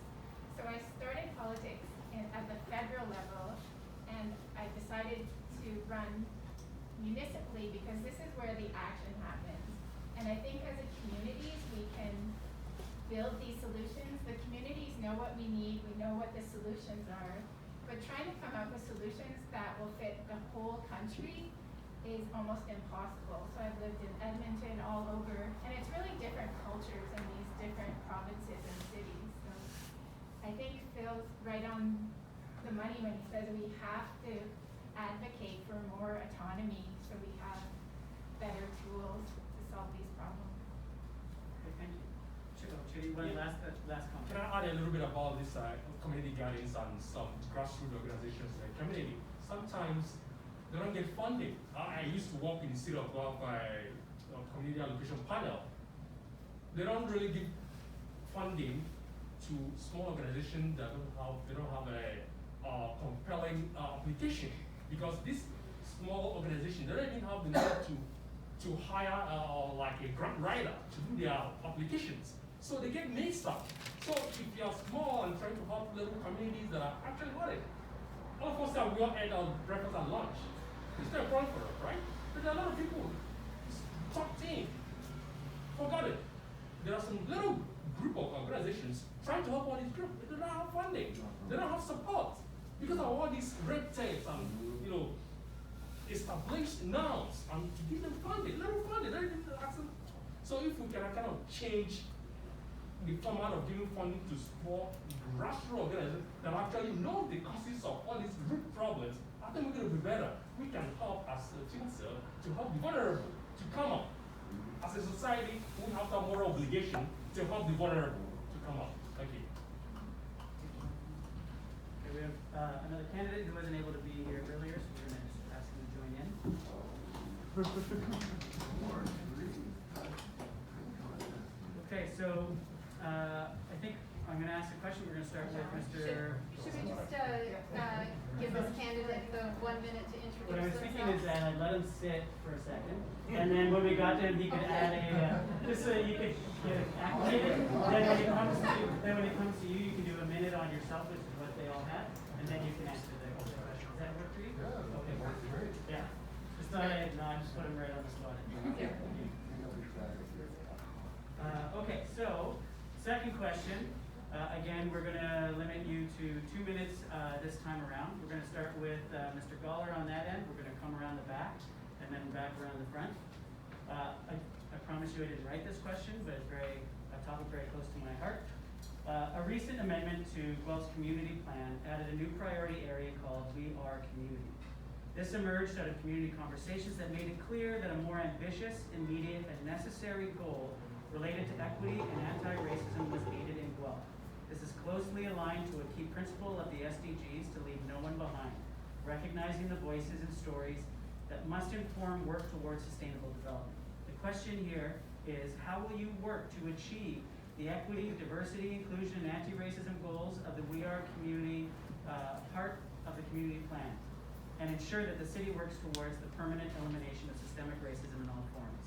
So I started politics at the federal level, and I decided to run municipally because this is where the action happens. And I think as a communities, we can build these solutions. The communities know what we need, we know what the solutions are, but trying to come up with solutions that will fit the whole country is almost impossible. So I've lived in Edmonton, all over, and it's really different cultures in these different provinces and cities. So I think Phil's right on the money when he says we have to advocate for more autonomy so we have better tools to solve these problems. Okay, thank you. Chidi, one last comment. Can I add a little bit about this community guidance and some grassroots organizations in the community? Sometimes they don't get funding. I used to work in the city of Guelph community allocation panel. They don't really give funding to small organizations that don't have a compelling application, because this small organization, they don't even have the need to hire like a grant writer to do their applications. So they get mixed up. So if you're small and trying to help little communities that are actually worried, all of us that we all ate our breakfast and lunch. It's not a problem for us, right? But there are a lot of people tucked in, forgot it. there are some little group of organizations trying to help all these groups. They don't have funding. They don't have support because of all these red tapes and established norms and to give them funding, little funding. So if we can kind of change the format of giving funding to small grassroots organizations that actually know the causes of all these root problems, I think we're going to be better. We can help as a council to help the vulnerable to come up. As a society, we have that moral obligation to help the vulnerable to come up. Thank you. Okay, we have another candidate who wasn't able to be here earlier, so we're going to just ask him to join in. Okay, so I think I'm going to ask a question. We're going to start with Mr. Should we just give this candidate the 1 minute to introduce What I was thinking is themselves? that I'd let him sit for a second, and then when we got to him, he could add a, just so you could get acclimated. Then when it comes to you, you can do a minute on yourself, which is what they all have, and then you can answer the question. Does that work for you? Yeah. Okay, great. Yeah. Just thought I'd not put him right on the spot. Okay, so second question. Again, we're going to limit you to 2 minutes this time around. We're going to start with Mr. Goller on that end. We're going to come around the back and then back around the front. I promise you I didn't write this question, but it's a topic very close to my heart. A recent amendment to Guelph's community plan added a new priority area called We Are Community. This emerged out of community conversations that made it clear that a more ambitious, immediate, and necessary goal related to equity and anti-racism was needed in Guelph. This is closely aligned to a key principle of the SDGs to leave no one behind, recognizing the voices and stories that must inform work towards sustainable development. The question here is, how will you work to achieve the equity, diversity, inclusion, and anti-racism goals of the We Are Community part of the community plan, and ensure that the city works towards the permanent elimination of systemic racism in all forms?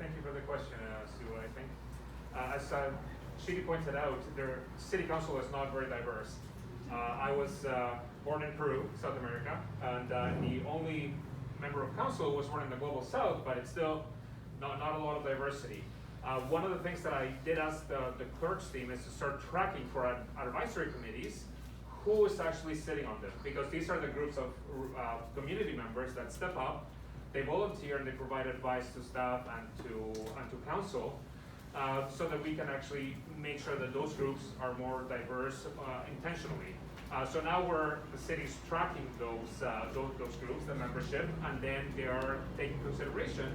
Thank you for the question, Sue. I think, as Chidi pointed out, the city council is not very diverse. I was born in Peru, South America, and the only member of council was born in the global south, but it's still not a lot of diversity. One of the things that I did ask the clerk's team is to start tracking for advisory committees who is actually sitting on them, because these are the groups of community members that step up, they volunteer, and they provide advice to staff and to council, so that we can actually make sure that those groups are more diverse intentionally. So now the city's tracking those groups, the membership, and then they are taking consideration.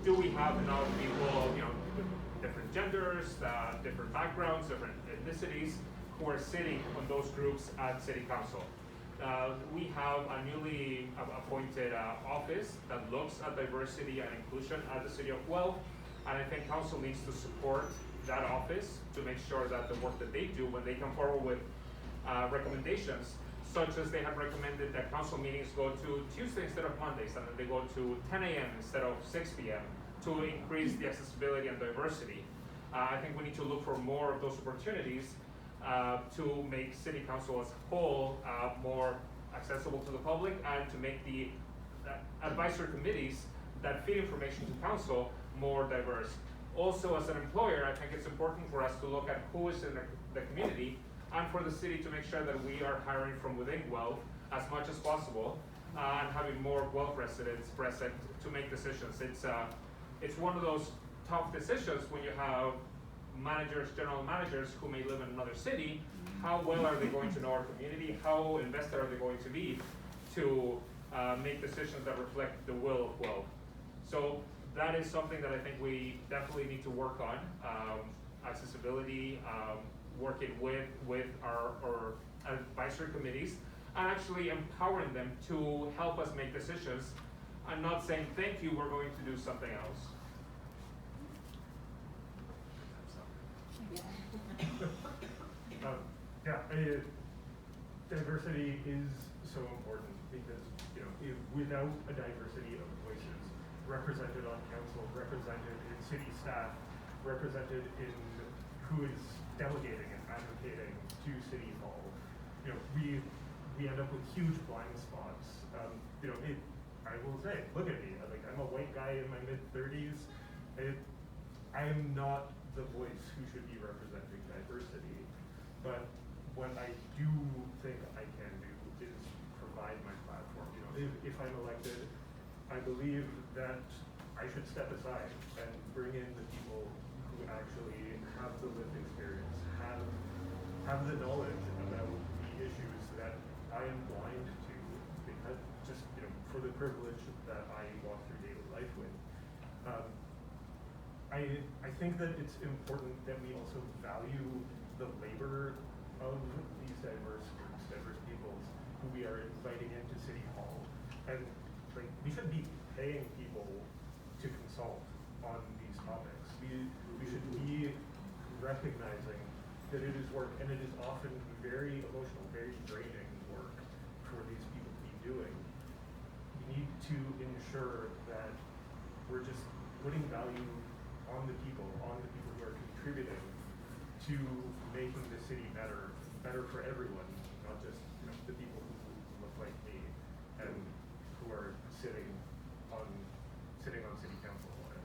Do we have enough people, with different genders, different backgrounds, different ethnicities, who are sitting on those groups at city council? We have a newly appointed office that looks at diversity and inclusion at the city of Guelph, and I think council needs to support that office to make sure that the work that they do, when they come forward with recommendations, such as they have recommended that council meetings go to Tuesday instead of Mondays, and then they go to 10 a.m. instead of 6 p.m. to increase the accessibility and diversity. I think we need to look for more of those opportunities to make city council as a whole more accessible to the public, and to make the advisory committees that feed information to council more diverse. Also, as an employer, I think it's important for us to look at who is in the community, and for the city to make sure that we are hiring from within Guelph as much as possible, and having more Guelph residents present to make decisions. It's one of those tough decisions when you have general managers who may live in another city. How well are they going to know our community? How invested are they going to be to make decisions that reflect the will of Guelph? So that is something that I think we definitely need to work on. Accessibility, working with our advisory committees, and actually empowering them to help us make decisions, and not saying, thank you, we're going to do something else. Diversity is so important, because without a diversity of voices represented on council, represented in city staff, represented in who is delegating and advocating to city hall, we end up with huge blind spots. I will say, look at me, I'm a white guy in my mid-30s. I am not the voice who should be representing diversity, but what I do think I can do is provide my platform. You know, if I'm elected, I believe that I should step aside and bring in the people who actually have the lived experience, have the knowledge about the issues that I am blind to, because just, you know, for the privilege that I walk through daily life with. I think that it's important that we also value the labor of these diverse groups, diverse peoples who we are inviting into City Hall. And like, we should be paying people to consult on these topics. We should be recognizing that it is work, and it is often very emotional, very draining work for these people to be doing. We need to ensure that we're just putting value on the people who are contributing to making the city better for everyone, not just, you know, the people who look like me and who are sitting on city council and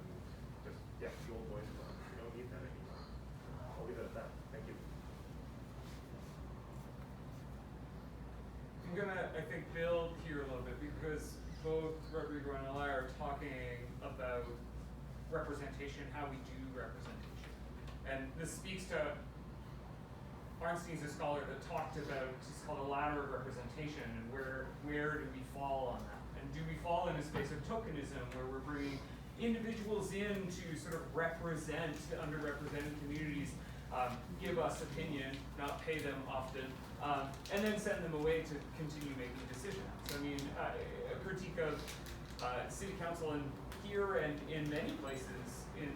just, yeah, the old boys club. We don't need that anymore. I'll leave it at that. Thank you. I'm gonna, I think, build here a little bit because both Rodrigo and Elia are talking about representation, how we do representation. And this speaks to Arnstein's a scholar that talked about, it's called a ladder of representation, and where do we fall on that? And do we fall in a space of tokenism where we're bringing individuals in to sort of represent underrepresented communities, give us opinion, not pay them often, and then send them away to continue making decisions. I mean, a critique of city council in here and in many places in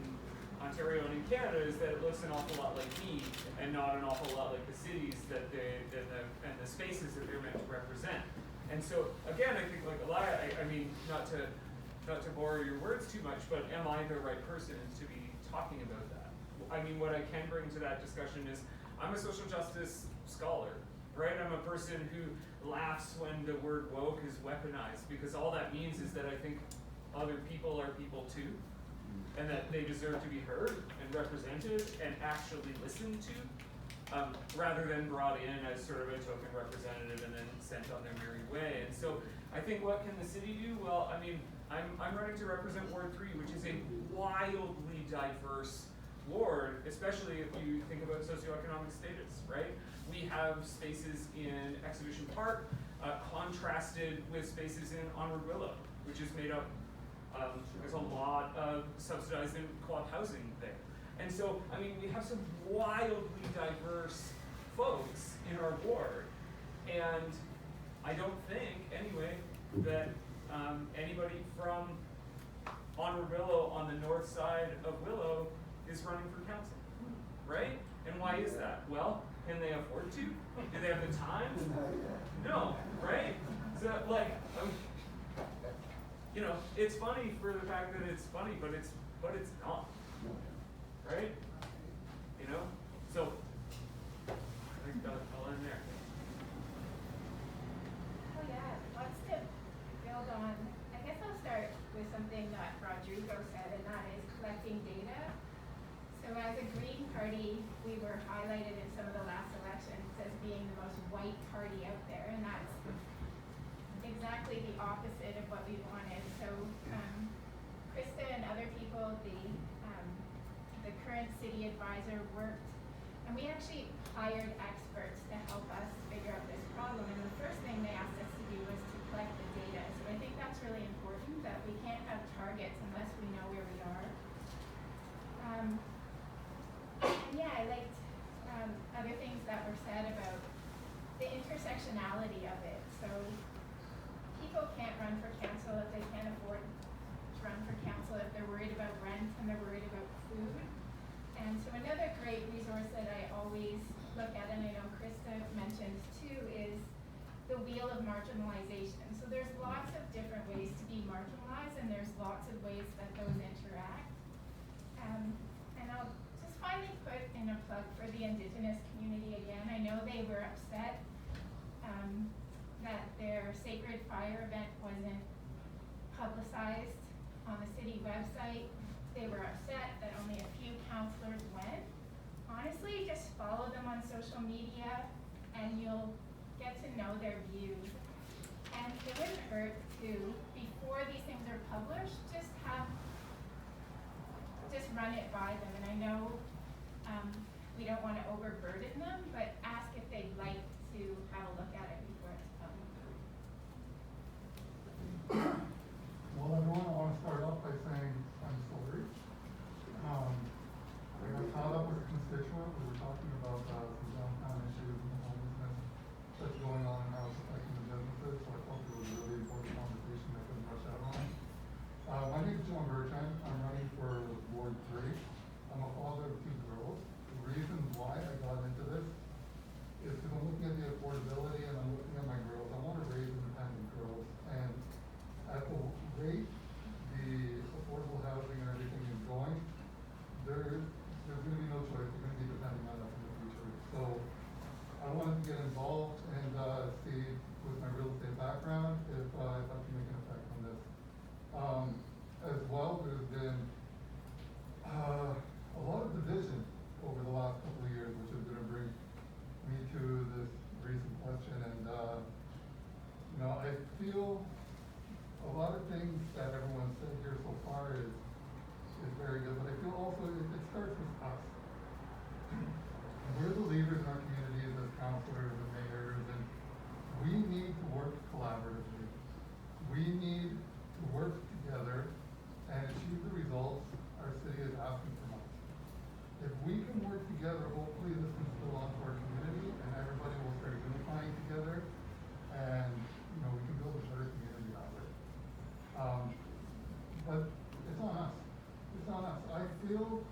Ontario and in Canada is that it looks an awful lot like me and not an awful lot like the cities that and the spaces that they're meant to represent. And so again, I think like Elia, I mean, not to borrow your words too much, but am I the right person to be talking about that? I mean, what I can bring to that discussion is I'm a social justice scholar, right? I'm a person who laughs when the word woke is weaponized, because all that means is that I think other people are people too, and that they deserve to be heard and represented and actually listened to, rather than brought in as sort of a token representative and then sent on their merry way. And so I think, what can the city do? Well, I mean, I'm running to represent Ward 3, which is a wildly diverse ward, especially if you think about socioeconomic status, right? We have spaces in Exhibition Park, contrasted with spaces in Onward Willow, which is made up, there's a lot of subsidized and co-op housing there. And so, I mean, we have some wildly diverse folks in our ward, and I don't think, anyway, that anybody from Onward Willow on the north side of Willow is running for council, right? And why is that? Well, can they afford to? Do they have the time? No, right? So, like, you know, it's funny for the fact that it's funny, but it's not, right? You know, so I think I'll end there. Oh yeah, lots to build on. I guess I'll start with something that Rodrigo said, and that is collecting data. So as a Green Party, we were highlighted in some of the last elections as being the most white party out there, and that's exactly the opposite of what we wanted. So Krista and other people, the current city advisor worked, and we actually hired experts to help us figure out this problem. And the first thing they asked us to do was to collect the data. So I think that's really important, that we can't have targets unless we know where we are. And yeah, I liked other things that were said about the intersectionality of it. So people can't run for council if they can't afford to run for council, if they're worried about rent and they're worried about food. And so another great resource that I always look at, and I know Krista mentioned too, is the Wheel of Marginalization. So there's lots of different ways to be marginalized, and there's lots of ways that those interact. And I'll just finally put in a plug for the Indigenous community again. I know they were upset that their Sacred Fire event wasn't publicized on the city website. they were upset that only a few councillors went. Honestly, just follow them on social media and you'll get to know their views. And it wouldn't hurt to, before these things are published, just run it by them. And I know we don't want to overburden them, but ask if they'd like to have a look at it before it's published. Well, everyone, I want to start off by saying I'm sorry. I got caught up with a constituent. We were talking about some downtown issues and homelessness that's going on and how it's affecting the businesses, so I thought it was a really important conversation I couldn't rush out on. My name is Bertrand. I'm running for Ward 3. I'm a father of 2 girls. The reason why I got into this is because I'm looking at the affordability and I'm looking at my girls. I want to raise independent girls, and at the rate the affordable housing and everything is going, there's going to be no choice. They're going to be depending on us in the future. So I wanted to get involved and see with my real estate background if I can make an effect on this. As well, there's been a lot of division over the last couple of years, which is going to bring me to this recent question. And I feel a lot of things that everyone said here so far is very good, but I feel also it starts with us. We're the leaders in our communities as councillors and mayors, and we need to work collaboratively. We need to work together and achieve the results our city is asking from us. If we can work together, hopefully this can spill onto our community and everybody will start unifying together, and we can build a better community that way. But it's on us. It's on us. I feel,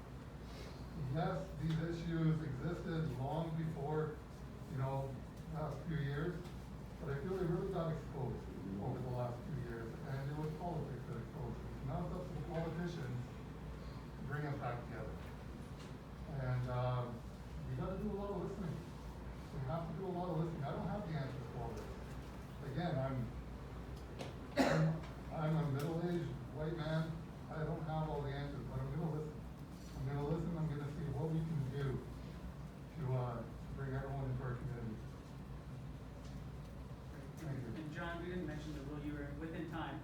yes, these issues existed long before, last few years, but I feel they really got exposed over the last few years, and it was politics that exposed it. Now it's up to the politicians to bring us back together. And we got to do a lot of listening. We have to do a lot of listening. I don't have the answers to all this. Again, I'm a middle-aged white man. I don't have all the answers, but I'm going to listen. I'm going to listen. I'm going to see what we can do to bring everyone into our community. Thank you. And John, we didn't mention the rule. You were within time.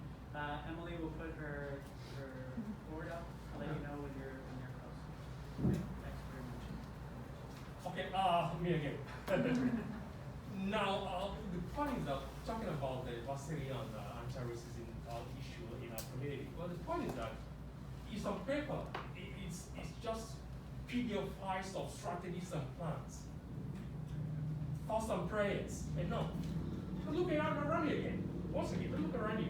Emily will put her board up. I'll let you know when you're close. Okay, thanks very much. Okay, me again. Now, the point is that talking about the diversity and anti-racism issue in our community. Well, the point is that it's on paper. It's just PDF files of strategies and plans, thoughts and prayers, and no. Look around you again. Once again, look around you.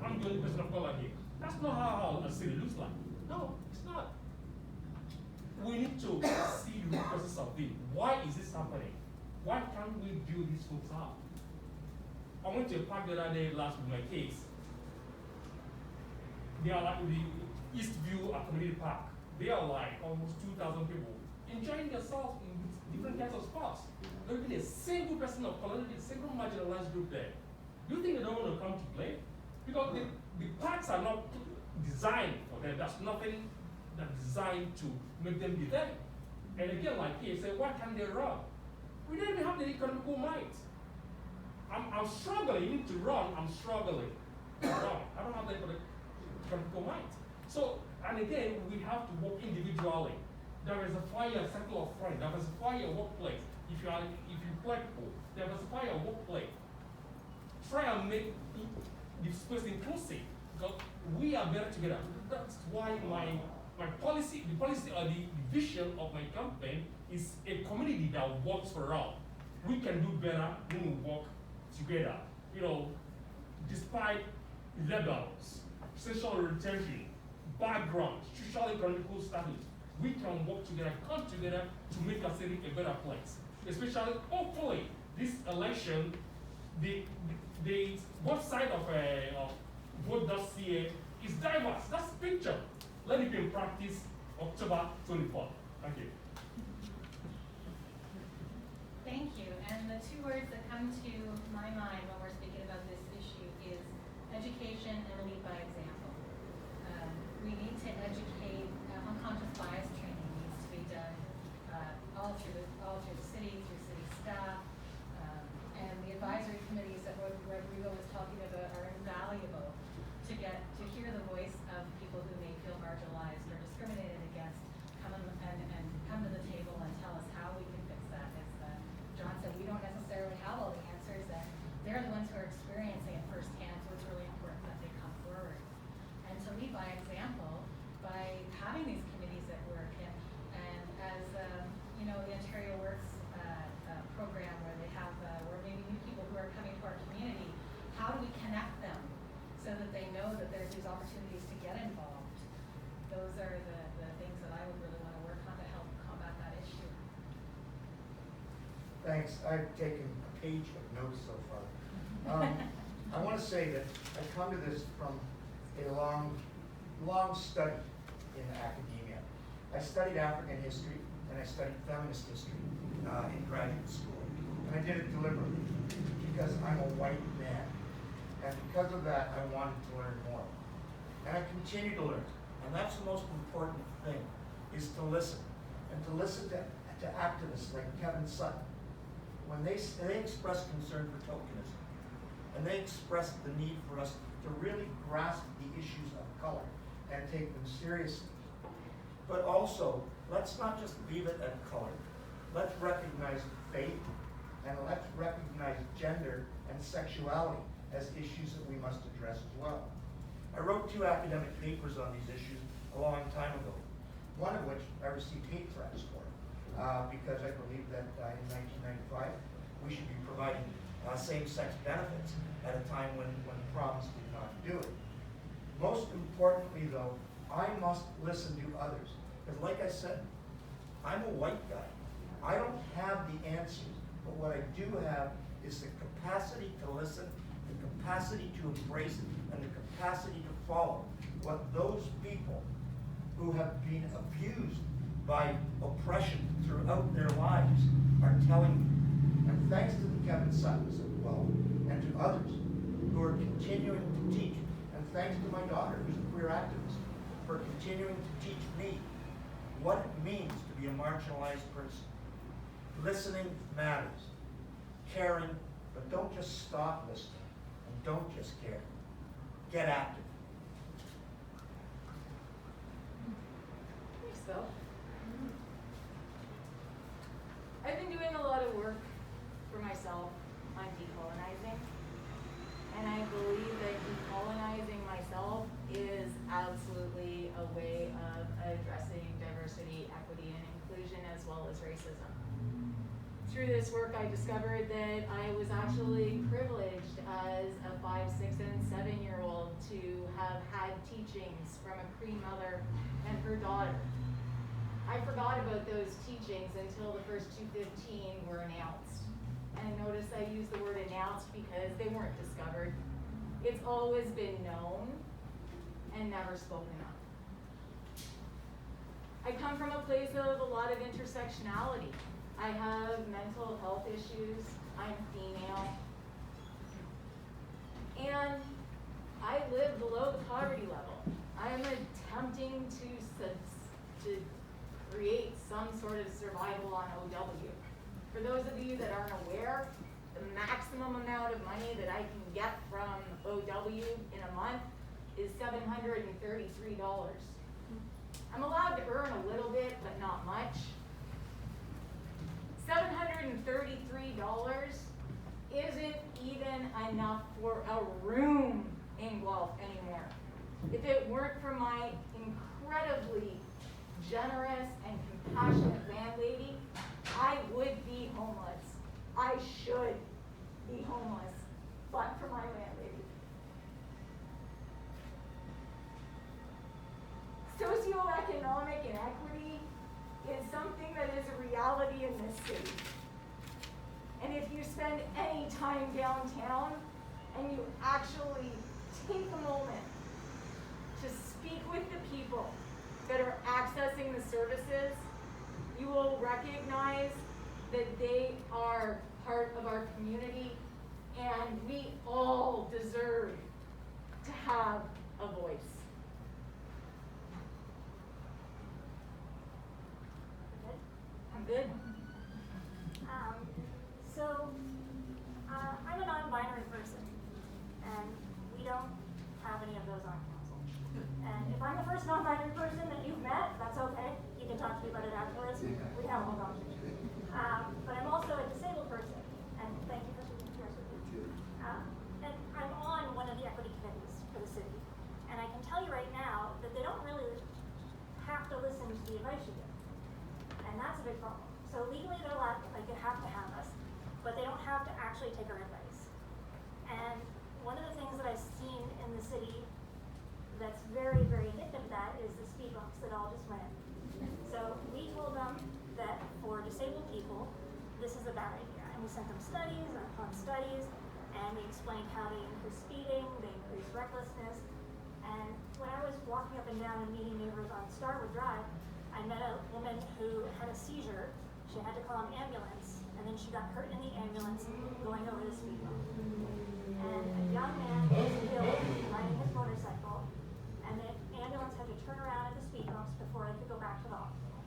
I'm the only person of color here. That's not how a city looks like. No, it's not. We need to see the root causes of it. Why is this happening? Why can't we build these folks up? I went to a park the other day last with my kids. They are like the Eastview Community Park. They are like almost 2,000 people enjoying themselves in different kinds of spots. There isn't a single person of color, a single marginalized group there. Do you think they don't want to come to play? Because the parks are not designed for them. There's nothing that's designed to make them be there. And again, like he said, why can't they run? We don't even have the economical might. I'm struggling. You need to run. I'm struggling to run. I don't have the economical might. So, and again, we have to work individually. There is a fire circle of friends. There is a fire workplace. If you play people, diversify your workplace. Try and make the space inclusive, because we are better together. That's why my policy, the policy or the vision of my campaign is a community that works for all. We can do better when we work together. Despite levels, sexual orientation, background, social economical status, we can work together, come together to make our city a better place. Especially, hopefully, this election, the both side of vote.ca is diverse. That's the picture. Let it be in practice October 24th. Thank you. Thank you. And the two words that come to my mind when we're speaking about this issue is education and lead by example. We need to educate that there's these opportunities to get involved. Those are the things that I would really want to work on to help combat that issue. Thanks. I've taken a page of notes so far. I want to say that I come to this from a long study in academia. I studied African history and I studied feminist history in graduate school. And I did it deliberately because I'm a white man. And because of that, I wanted to learn more. And I continue to learn. And that's the most important thing, is to listen. And to listen to activists like Kevin Sutton. When they express concern for tokenism, and they express the need for us to really grasp the issues of color and take them seriously. But also, let's not just leave it at color. Let's recognize faith, and let's recognize gender and sexuality as issues that we must address as well. I wrote 2 academic papers on these issues a long time ago, one of which I received hate threats for, because I believe that in 1995 we should be providing same-sex benefits at a time when problems did not do it. Most importantly though, I must listen to others. Because like I said, I'm a white guy. I don't have the answers, but what I do have is the capacity to listen, the capacity to embrace, and the capacity to follow what those people who have been abused by oppression throughout their lives are telling me. And thanks to the Kevin Suttons as well, and to others who are continuing to teach, and thanks to my daughter, who's a queer activist, for continuing to teach me what it means to be a marginalized person. Listening matters. Caring, but don't just stop listening, and don't just care. Get active. Thanks, Bill. I've been doing a lot of work for myself on decolonizing, and I believe that decolonizing myself is absolutely a way of addressing diversity, equity, and inclusion, as well as racism. Through this work, I discovered that I was actually privileged as a 5, 6, and 7-year-old to have had teachings from a Cree mother and her daughter. I forgot about those teachings until the first 215 were announced. And notice I use the word announced because they weren't discovered. It's always been known and never spoken of. I come from a place of a lot of intersectionality. I have mental health issues, I'm female, and I live below the poverty level. I am attempting to create some sort of survival on OW. For those of you that aren't aware, the maximum amount of money that I can get from OW in a month is $733. I'm allowed to earn a little bit, but not much. $733 isn't even enough for a room in Guelph anymore. If it weren't for my incredibly generous and compassionate landlady, I would be homeless. I should be homeless, but for my landlady. Socioeconomic inequity is something that is a reality in this city. And if you spend any time downtown and you actually take a moment to speak with the people that are accessing the services, you will recognize that they are part of our community and we all deserve to have a voice. I'm good. I'm a non-binary person, and we don't have any of those on council. And if I'm the first non-binary person that you've met, that's okay. You can talk to me about it afterwards. We can have a whole conversation. But I'm also a disabled person, and thank you for being here with me. And I'm on one of the equity committees for the city. And I can tell you right now that they don't really have to listen to the advice you give. And that's a big problem. So legally they're allowed, like they have to have us, but they don't have to actually take our advice. And one of the things that I've seen in the city we sent them studies upon studies, and we explained how they increase speeding, they increase recklessness. And when I was walking up and down and meeting neighbors on Starwood Drive, I met a woman who had a seizure. She had to call an ambulance, and then she got hurt in the ambulance going over the speed bump. And a young man was killed riding his motorcycle, and the ambulance had to turn around at the speed bumps before they could go back to the hospital.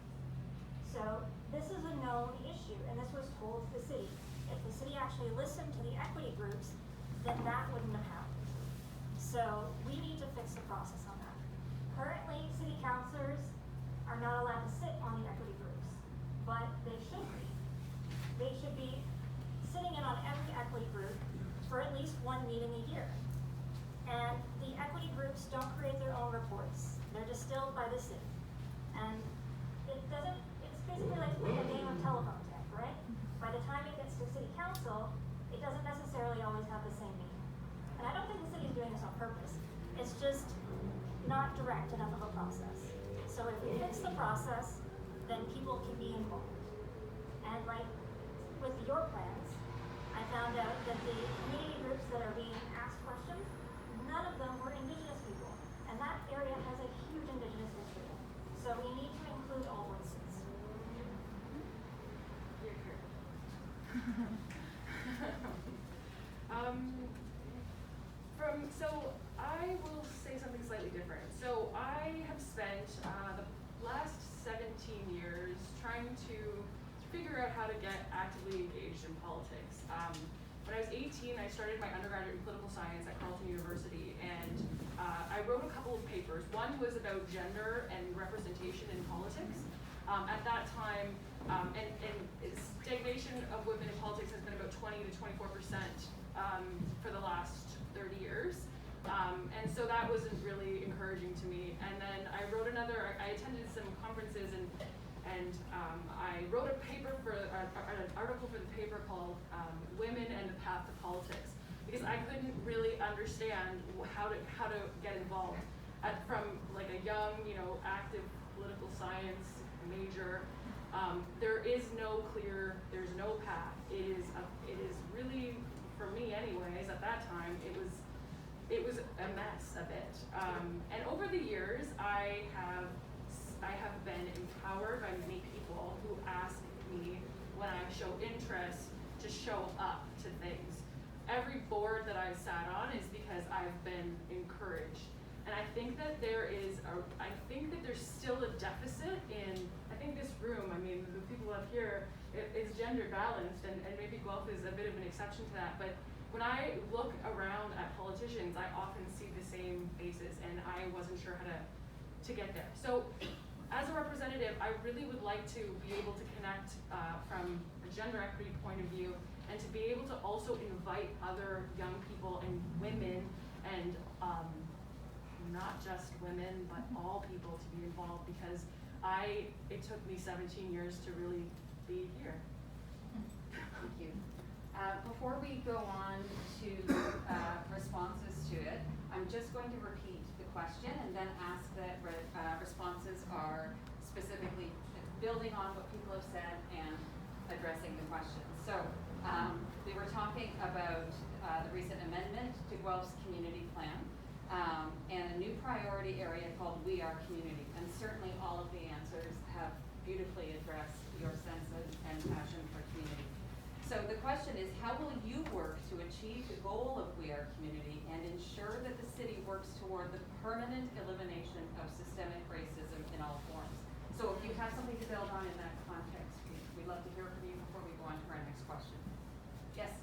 So this is a known issue, and this was told to the city. If the city actually listened to the equity groups, then that wouldn't have happened. So we need to fix the process on that. Currently, city councilors are not allowed to sit on the equity groups, but they should be. They should be sitting in on every equity group for at least one meeting a year. And the equity groups don't create their own reports. They're distilled by the city. And it's basically like playing a game of telephone tag, right? By the time it gets to city council, it doesn't necessarily always have the same meaning. And I don't think the city is doing this on purpose. It's just not direct enough of a process. So if we fix the process, then people can be involved. And like with your plans, I found out that the community groups that are being asked questions, none of them were Indigenous people. And that area has a huge Indigenous history. So we need to include all voices. So I will say something slightly different. So I have spent the last 17 years trying to figure out how to get actively engaged in politics. When I was 18, I started my undergraduate in political science at Carleton University, and I wrote a couple of papers. One was about gender and representation in politics. At that time, and stagnation of women in politics has been about 20 to 24% for the last 30 years. And so that wasn't really encouraging to me. And then I attended some conferences and I wrote a paper an article for the paper called Women and the Path to Politics, because I couldn't really understand how to get involved. From like a young, active political science major, there's no path. It is really, for me anyways, at that time, it was a mess a bit. And over the years, I have been empowered by many people who ask me when I show interest to show up to things. Every board that I've sat on is because I've been encouraged. And I think that there's still a deficit in, I think this room, the people up here, is gender balanced, and maybe Guelph is a bit of an exception to that, but when I look around at politicians, I often see the same faces, and I wasn't sure how to get there. So, as a representative, I really would like to be able to connect from a gender equity point of view, and to be able to also invite other young people and women, and not just women, but all people to be involved, because it took me 17 years to really be here. Thank you. Before we go on to responses to it, I'm just going to repeat the question and then ask that responses are specifically building on what people have said and addressing the question. So we were talking about the recent amendment to Guelph's community plan and a new priority area called We Are Community. And certainly all of the answers have beautifully addressed your sense and passion for community. So the question is, how will you work to achieve the goal of We Are Community and ensure that the city works toward the permanent elimination of systemic racism in all forms? So if you have something to build on in that context, we'd love to hear from you before we go on to our next question. Yes?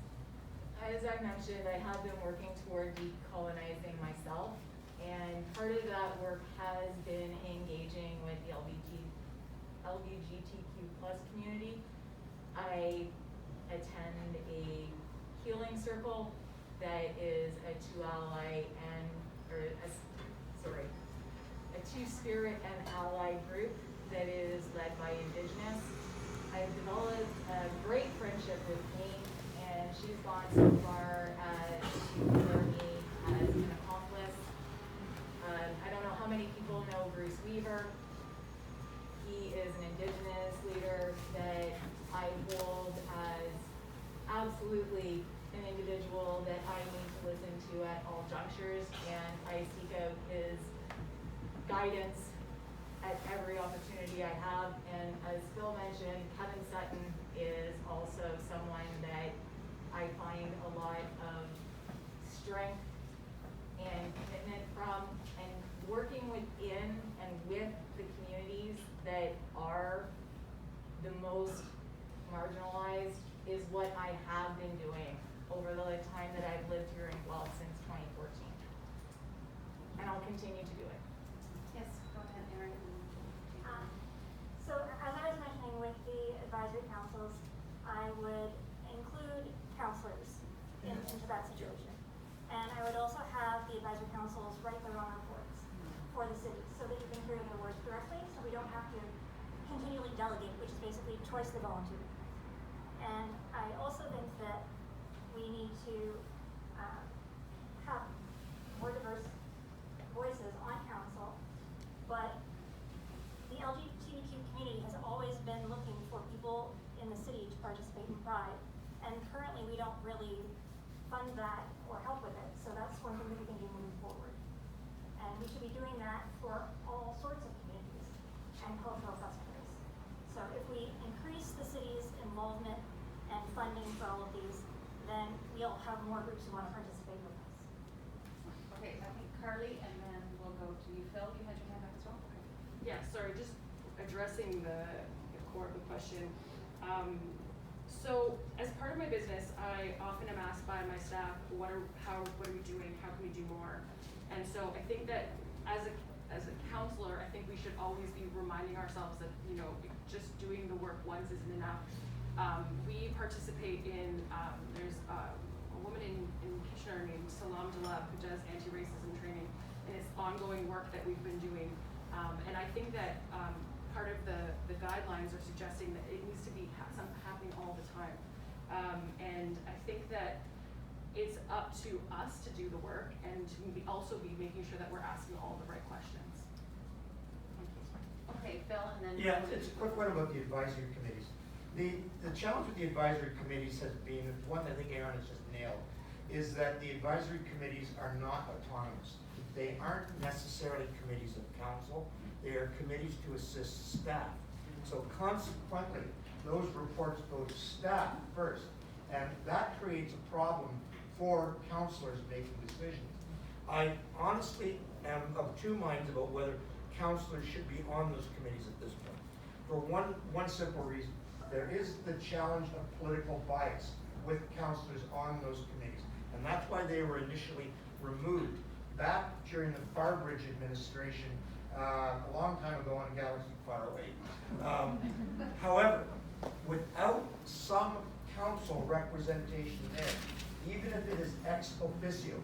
As I mentioned, I have been working toward decolonizing myself, and part of that work has been engaging with the LGBTQ+ community. I attend a healing circle that is a two-spirit and ally group that is led by Indigenous. I've developed a great friendship with Kate, and she's gone so far as to declare me as an accomplice. I don't know how many people know Bruce Weaver. He is an Indigenous leader that I hold as lectures, and I seek out his guidance at every opportunity I have. And as Phil mentioned, Kevin Sutton is also someone that I find a lot of strength and commitment from, and working within and with the communities that are the most marginalized is what I have been doing over the time that I've lived here in Guelph since 2014. And I'll continue to do it. Yes, go ahead, Erin. So as I was mentioning with the advisory councils, I would include counselors into that situation. And I would also have the advisory councils write their own reports for the city so that you can hear their words directly, so we don't have to continually delegate, which is basically twice the volunteer. And I also think that we need to have more diverse voices on council, but the LGBTQ community has always been looking for people in the city to participate in Pride, and currently we don't really fund that or help with it, so that's one thing that we can do moving forward. And we should be doing that for all sorts of communities and cultural festivals. So if we increase the city's involvement and funding for all of these, then we'll have more groups who want to participate with us. Okay, I think Carly, and then we'll go to you, Phil. You had your hand up as well. Okay. Yeah, sorry, just addressing the core of the question. So as part of my business, I often am asked by my staff, what are we doing? How can we do more? And so I think that as a counselor, I think we should always be reminding ourselves that, you know, just doing the work once isn't enough. We participate in, there's a woman in Kitchener named Salam Dalab who does anti-racism training, and it's ongoing work that we've been doing. And I think that part of the guidelines are suggesting that it needs to be happening all the time. And I think that it's up to us to do the work and to also be making sure that we're asking all the right questions. Thank you. Okay, Phil, and then. Yeah, it's a quick one about the advisory committees. The challenge with the advisory committees has been, one I think Erin has just nailed, is that the advisory committees are not autonomous. They aren't necessarily committees of council. They are committees to assist staff. So consequently, those reports go to staff first. And that creates a problem for councillors making decisions. I honestly am of two minds about whether councillors should be on those committees at this point. For one simple reason. There is the challenge of political bias with councillors on those committees. And that's why they were initially removed back during the Barbridge administration a long time ago in a galaxy far away. However, without some council representation there, even if it is ex officio,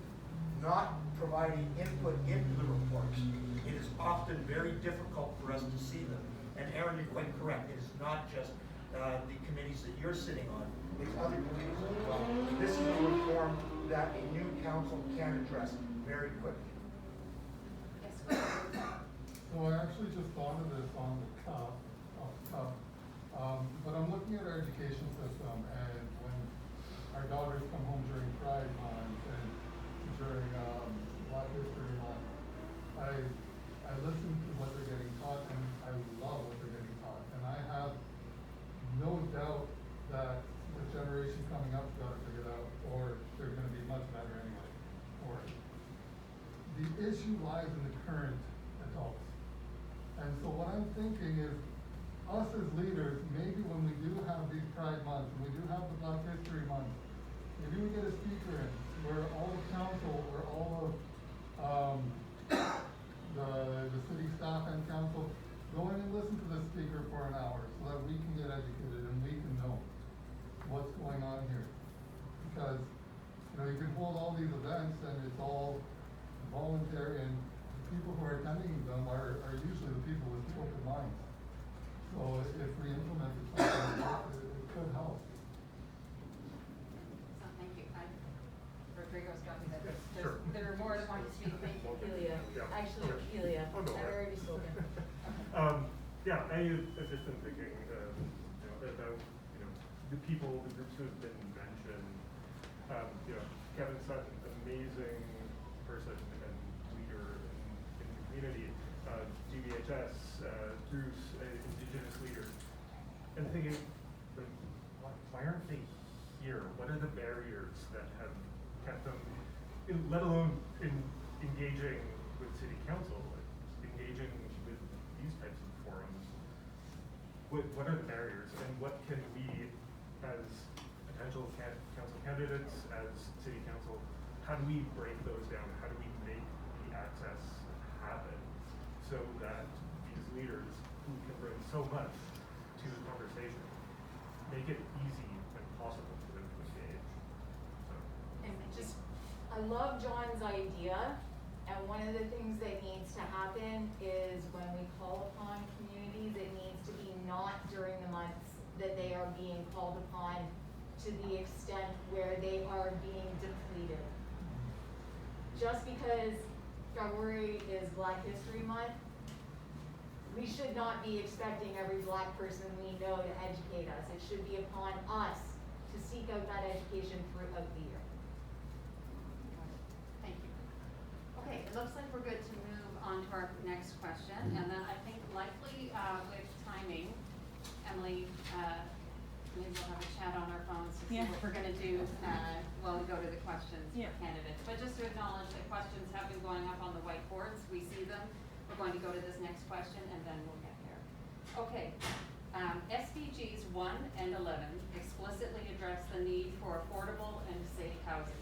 not providing input into the reports, it is often very difficult for us to see them. And Erin, you're quite correct, it is not just the committees that you're sitting on, it's other committees as well. This is a reform that a new council can address very quickly. Yes, So I actually just thought of this on the cuff, but I'm looking at our education system, and when our daughters come home during Pride Month and during Black History Month, I listen to what they're getting taught, and I love what they're getting taught. And I have no doubt that the generation coming up's got to figure it out, or they're going to be much better anyway. Or the issue lies in the current adults. And so what I'm thinking is, us as leaders, maybe when we do have these Pride Months, and we do have the Black History Month, maybe we get a speaker in where all of council, or all of the city staff and council go in and listen to the speaker for an hour so that we can get educated and we can know what's going on here. Because, you know, you can hold all these events and it's all voluntary, and the people who are attending them are usually the people with open minds. So if we implemented something like this, it could help. So thank you. Rodrigo's got me that. Sure. There are more that want to speak. Thank you. Elia. Yeah. Actually, Okay. Elia. I'll go I've there. already spoken. Yeah, I've just been thinking, about, the people, the groups who have been mentioned. Kevin Sutton, amazing person and leader in the community, GBHS, groups, Indigenous leaders, and thinking, like, why aren't they here? What are the barriers that have kept them, let alone engaging with city council, like engaging with these types of forums? What are the barriers, and what can we, as potential council candidates, as city council, how do we break those down? How do we make the access happen so that these leaders who can bring so much to the conversation make it easy and possible for them to engage? So. And I love John's idea, and one of the things that needs to happen is when we call upon communities, it needs to be not during the months that they are being called upon to the extent where they are being depleted. Just because February is Black History Month, we should not be expecting every Black person we know to educate us. It should be upon us to seek out that education throughout the year. Thank you. Okay, it looks like we're good to move on to our next question, and then I think likely with timing, Emily, maybe we'll have a chat on our phones to see what we're going to do while we go to the questions for candidates. But just to acknowledge that questions have been going up on the whiteboards. We see them. We're going to go to this next question, and then we'll get there. Okay. SDGs 1 and 11 explicitly address the need for affordable and safe housing.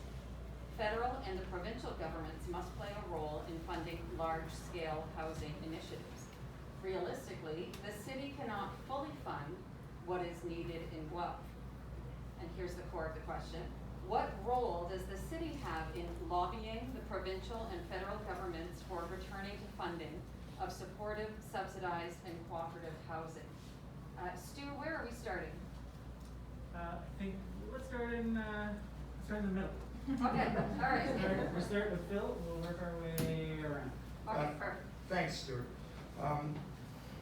Federal and the provincial governments must play a role in funding large-scale housing initiatives. Realistically, the city cannot fully fund what is needed in Guelph. And here's the core of the question. What role does the city have in lobbying the provincial and federal governments for returning to funding of supportive, subsidized, and cooperative housing? Stu, where are we starting? I think let's start in the middle. Okay, all right. We'll start with Phil. We'll work our way around. Okay, perfect. Thanks, Stuart.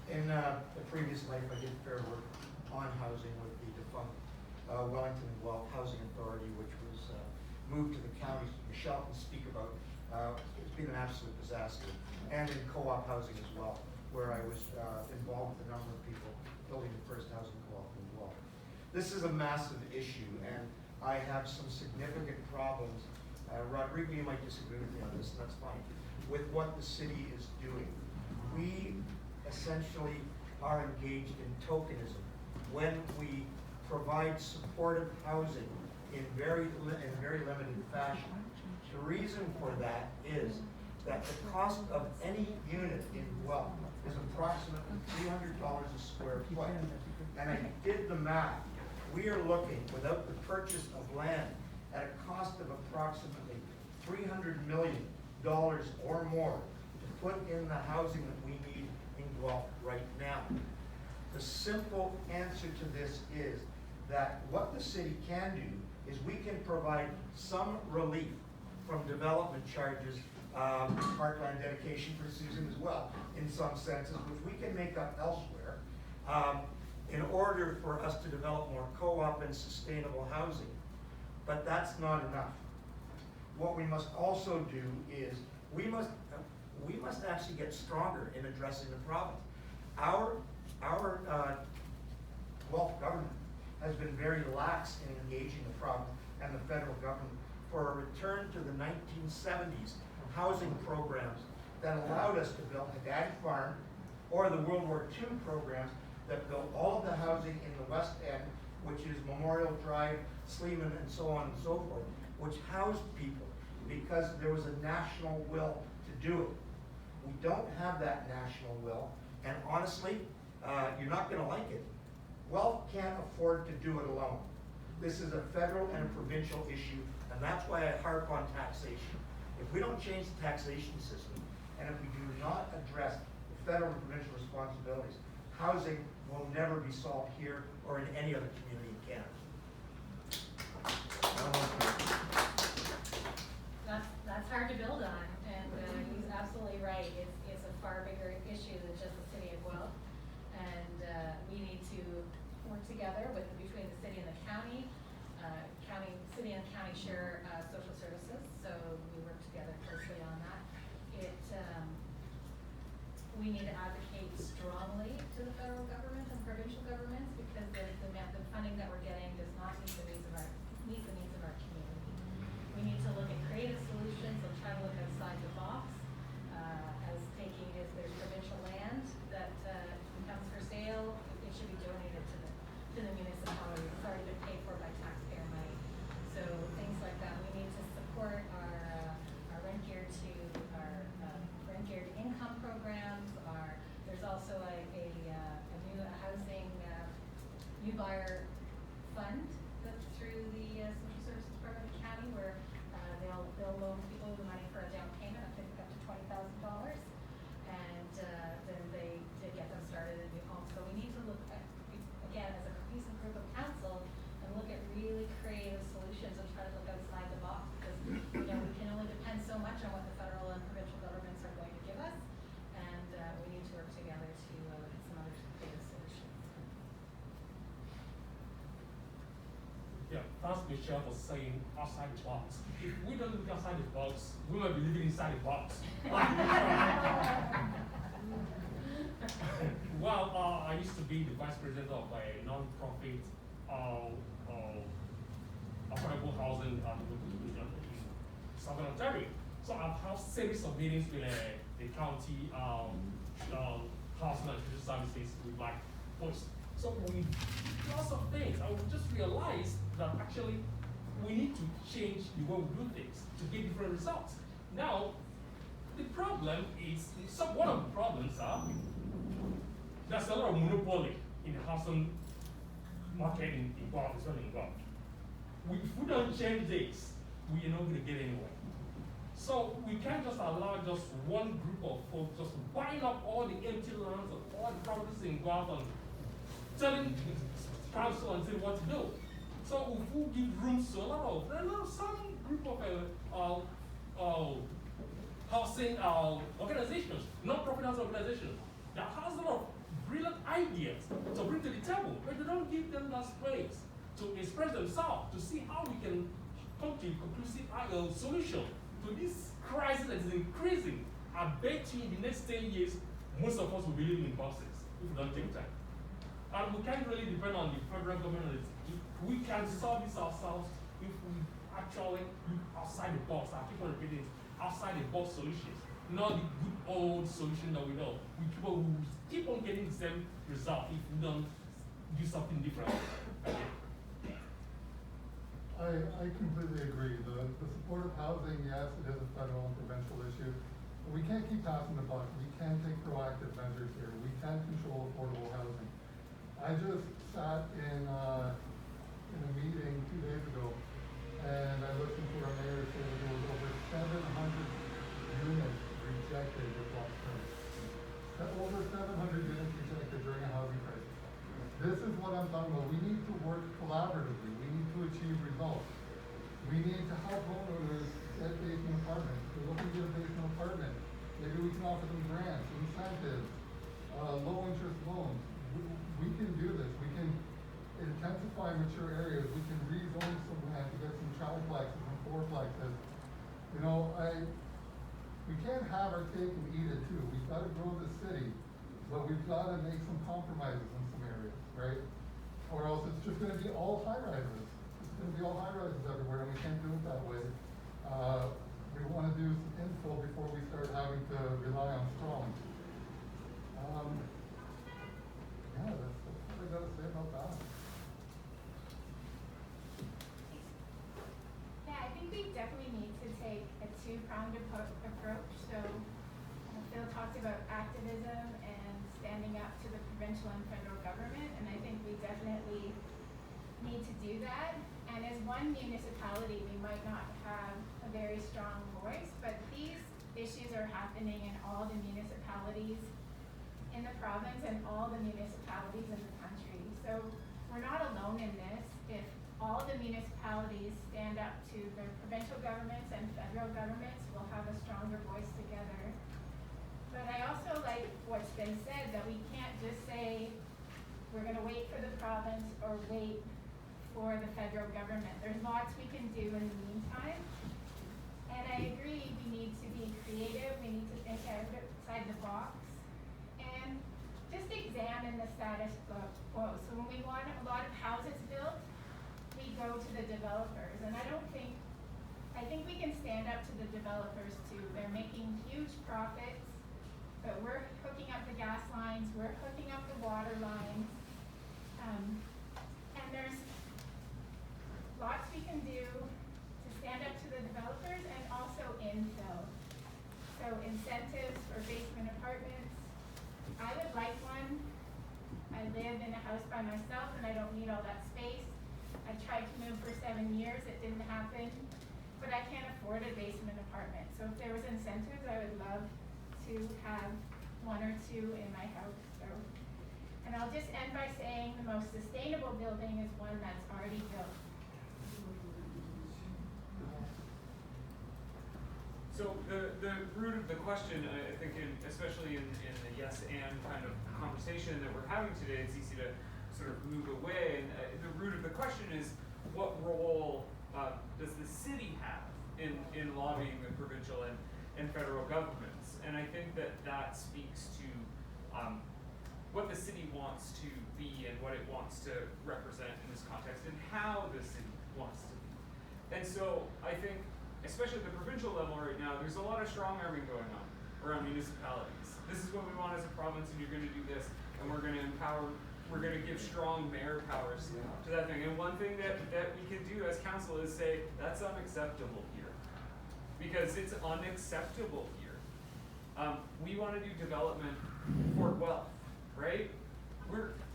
In a previous life, I did fair work on housing with the defunct Wellington and Guelph Housing Authority, which was moved to the county. Michele can speak about. It's been an absolute disaster, and in co-op housing as well, where I was involved with a number of people building the first housing co-op in Guelph. This is a massive issue, and I have some significant problems. Rodrigo, you might disagree with me on this, and that's fine, with what the city is doing. We essentially are engaged in tokenism when we provide supportive housing in very limited fashion. The reason for that is that the cost of any unit in Guelph is approximately $300 a square foot. And I did the math. We are looking, without the purchase of land, at a cost of approximately $300 million or more to put in the housing that we need in Guelph right now. The simple answer to this is that what the city can do is we can provide some relief from development charges, parkland dedication for Susan as well, in some senses, which we can make up elsewhere, in order for us to develop more co-op and sustainable housing. But that's not enough. What we must also do is we must actually get stronger in addressing the problem. Our Guelph government has been very lax in engaging the problem and the federal government for a return to the 1970s housing programs that allowed us to build Dandie Farm, or the World War II programs that built all of the housing in the West End, which is Memorial Drive, Sleeman, and so on and so forth, which housed people because there was a national will to do it. We don't have that national will, and honestly, you're not going to like it. Guelph can't afford to do it alone. This is a federal and a provincial issue, and that's why I harp on taxation. If we don't change the taxation system, and if we do not address the federal and provincial responsibilities, housing will never be solved here or in any other community in Canada. That's hard to build on, and he's absolutely right. It's a far bigger issue than just the city of Guelph, and we need to work together between the city and the county. City and county share social services, so so we work together closely on that. We need to advocate strongly to the federal government and provincial governments because the funding that we're getting does not meet the needs of our community. We need to look at creative solutions and try to look outside the box. If there's provincial land that comes for sale, it should be donated to the municipality. It's already been paid for by taxpayer money. So things like that. We need to support our rent geared income programs. There's also a new housing new buyer fund that's through the social services program in the county where they'll loan people the money for a down payment, I think up to $20,000, and then they get them started in new homes. So we need to look at, again, as a cohesive group of council, and look at really creative solutions and try to look outside the box because we can only depend so much on what the federal and provincial governments are going to give us, and we need to work together to look at some other creative solutions. Yeah, thanks Michele for saying outside the box. If we don't look outside the box, we might be living inside the box. Well, I used to be the vice president of a non-profit affordable housing division in Southern Ontario. So I've had series of meetings with the county housing and social services with my voice. So we lots of things. I would just realize that actually we need to change the way we do things to get different results. Now, the problem is, one of the problems are there's a lot of monopoly in the housing market in Guelph, especially in Guelph. If we don't change this, we are not going to get anywhere. So we can't just allow just one group of folks just buying up all the empty lands of all the properties in Guelph and telling the council and saying what to do. So if we give room to some group of housing organizations, non-profit housing organizations, that has a lot of brilliant ideas to bring to the table, but they don't give them that space to express themselves, to see how we can come to a conclusive solution to this crisis that is increasing. I bet you in the next 10 years, most of us will be living in boxes if we don't take time. And we can't really depend on the federal government. We can solve this ourselves if we actually look outside the box. I keep on repeating it, outside the box solutions, not the good old solution that we know. People will keep on getting the same result if we don't do something different. I completely agree. The supportive housing, yes, it is a federal and provincial issue. But we can't keep passing the buck. We can take proactive measures here. We can control affordable housing. I just sat in a meeting 2 days ago, and I listened to our mayor say that there was over 700 units rejected with last term. Over 700 units rejected during a housing crisis. This is what I'm talking about. We need to work collaboratively. We need to achieve results. We need to help homeowners get basement apartments. If they're looking to get a basement apartment, maybe we can offer them grants, incentives, low interest loans. We can do this. We can intensify mature areas. We can rezone some land to get some triplexes and fourplexes. You know, we can't have our cake and eat it too. We've got to grow the city, but we've got to make some compromises in some areas, right? Or else it's just going to be all high rises. It's going to be all high rises everywhere, and we can't do it that way. We want to do some infill before we start having to rely on strong. Yeah, that's what I got to say about that. Yeah, I think we definitely need to take a two-pronged approach. So Phil talked about activism and standing up to the provincial and federal government, and I think we definitely need to do that. And as one municipality, we might not have a very strong voice, but these issues are happening in all the municipalities in the province and all the municipalities in the country. So we're not alone in this. If all the municipalities stand up to their provincial governments and federal governments, we'll have a stronger voice together. But I also like what's been said, that we can't just say we're going to wait for the province or wait for the federal government. There's lots we can do in the meantime. And I agree, we need to be creative, we need to think outside the box, and just examine the status quo. So when we want a lot of houses built, we go to the developers, and I think we can stand up to the developers too. They're making huge profits, but we're hooking up the gas lines, we're hooking up the water lines, and there's lots we can do to stand up to the developers, and also infill. So incentives for basement apartments. I would like one. I live in a house by myself and I don't need all that space. I tried to move for 7 years, it didn't happen, but I can't afford a basement apartment. So if there was incentives, I would love to have 1 or 2 in my house. So, and I'll just end by saying the most sustainable building is one that's already built. So the root of the question, I think, especially in the yes and kind of conversation that we're having today, it's easy to sort of move away. And the root of the question is, what role does the city have in lobbying the provincial and federal governments? And I think that speaks to what the city wants to be and what it wants to represent in this context, and how the city wants to be. And so I think, especially at the provincial level right now, there's a lot of strong arming going on around municipalities. This is what we want as a province, and you're going to do this, and we're going to empower, we're going to give strong mayor powers to that thing. And one thing that we can do as council is say, that's unacceptable here. Because it's unacceptable here. We want to do development for Guelph, right?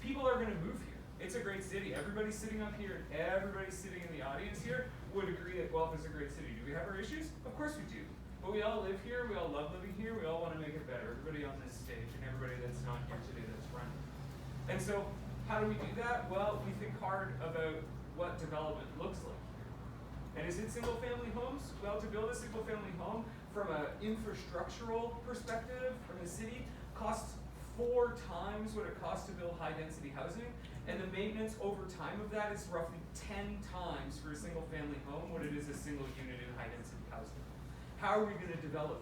People are going to move here. It's a great city. Everybody sitting up here, everybody sitting in the audience here would agree that Guelph is a great city. Do we have our issues? Of course we do. But we all live here, we all love living here, we all want to make it better. Everybody on this stage and everybody that's not here today that's running. And so, how do we do that? Well, we think hard about what development looks like here. And is it single family homes? Well, to build a single family home from an infrastructural perspective from the city costs 4 times what it costs to build high density housing. And the maintenance over time of that is roughly 10 times for a single family home what it is a single unit in high density housing. How are we going to develop?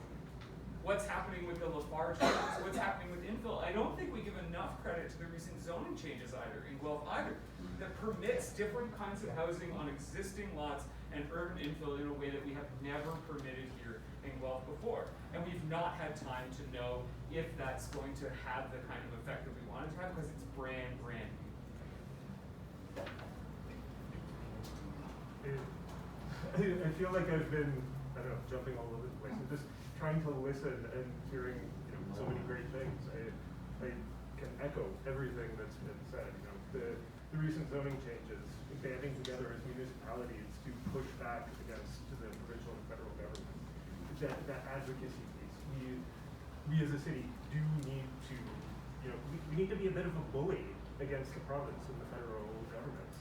What's happening with the Lafarge plans? What's happening with infill? I don't think we give enough credit to the recent zoning changes in Guelph either, that permits different kinds of housing on existing lots and urban infill in a way that we have never permitted here in Guelph before. And we've not had time to know if that's going to have the kind of effect that we want it to have, because it's brand new. I feel like I've been, I don't know, jumping all over the place and just trying to listen and hearing, so many great things. I can echo everything that's been said. The recent zoning changes, banding together as municipalities to push back against the provincial and federal government. That advocacy piece. We as a city do need to, we need to be a bit of a bully against the province and the federal governments.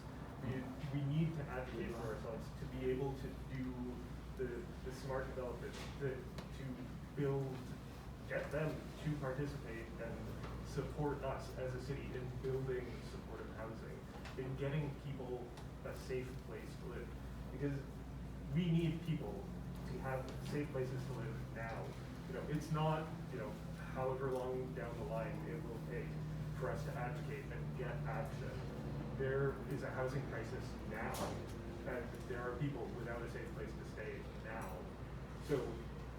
We need to advocate for ourselves to be able to do the smart development, to build, get them to participate and support us as a city in building supportive housing, in getting people a safe place to live. Because we need people to have safe places to live now. It's not, however long down the line it will take for us to advocate and get action. There is a housing crisis now, and there are people without a safe place to stay now. So,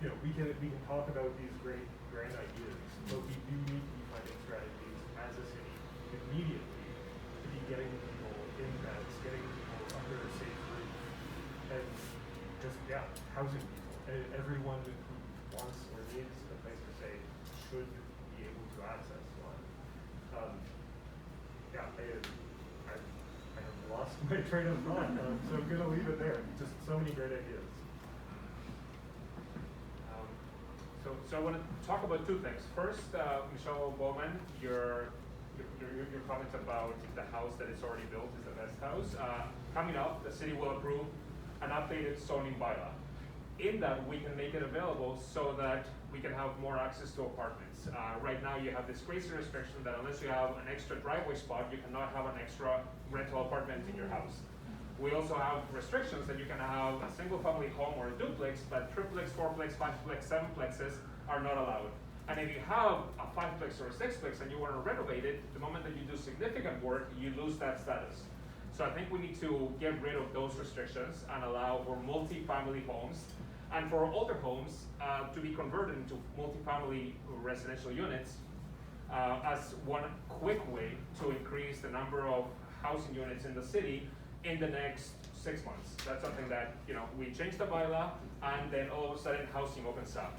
we can talk about these great grand ideas, but we do need to be finding strategies as a city immediately to be getting people in beds, getting people under a safe roof, and just housing people. And everyone who wants or needs a place to stay should be able to access one. I have lost my train of thought, so I'm gonna leave it there. Just so many great ideas. So I want to talk about 2 things. First, Michele Bowman, your comment about the house that is already built is the best house. Coming up, the city will approve an updated zoning bylaw. In that, we can make it available so that we can have more access to apartments. Right now, you have this crazy restriction that unless you have an extra driveway spot, you cannot have an extra rental apartment in your house. We also have restrictions that you can have a single family home or a duplex, but triplex, fourplex, fiveplex, sevenplexes are not allowed. And if you have a fiveplex or a sixplex and you want to renovate it, the moment that you do significant work, you lose that status. So I think we need to get rid of those restrictions and allow for multi-family homes and for older homes to be converted into multi-family residential units as one quick way to increase the number of housing units in the city in the next 6 months. That's something that, we change the bylaw and then all of a sudden housing opens up.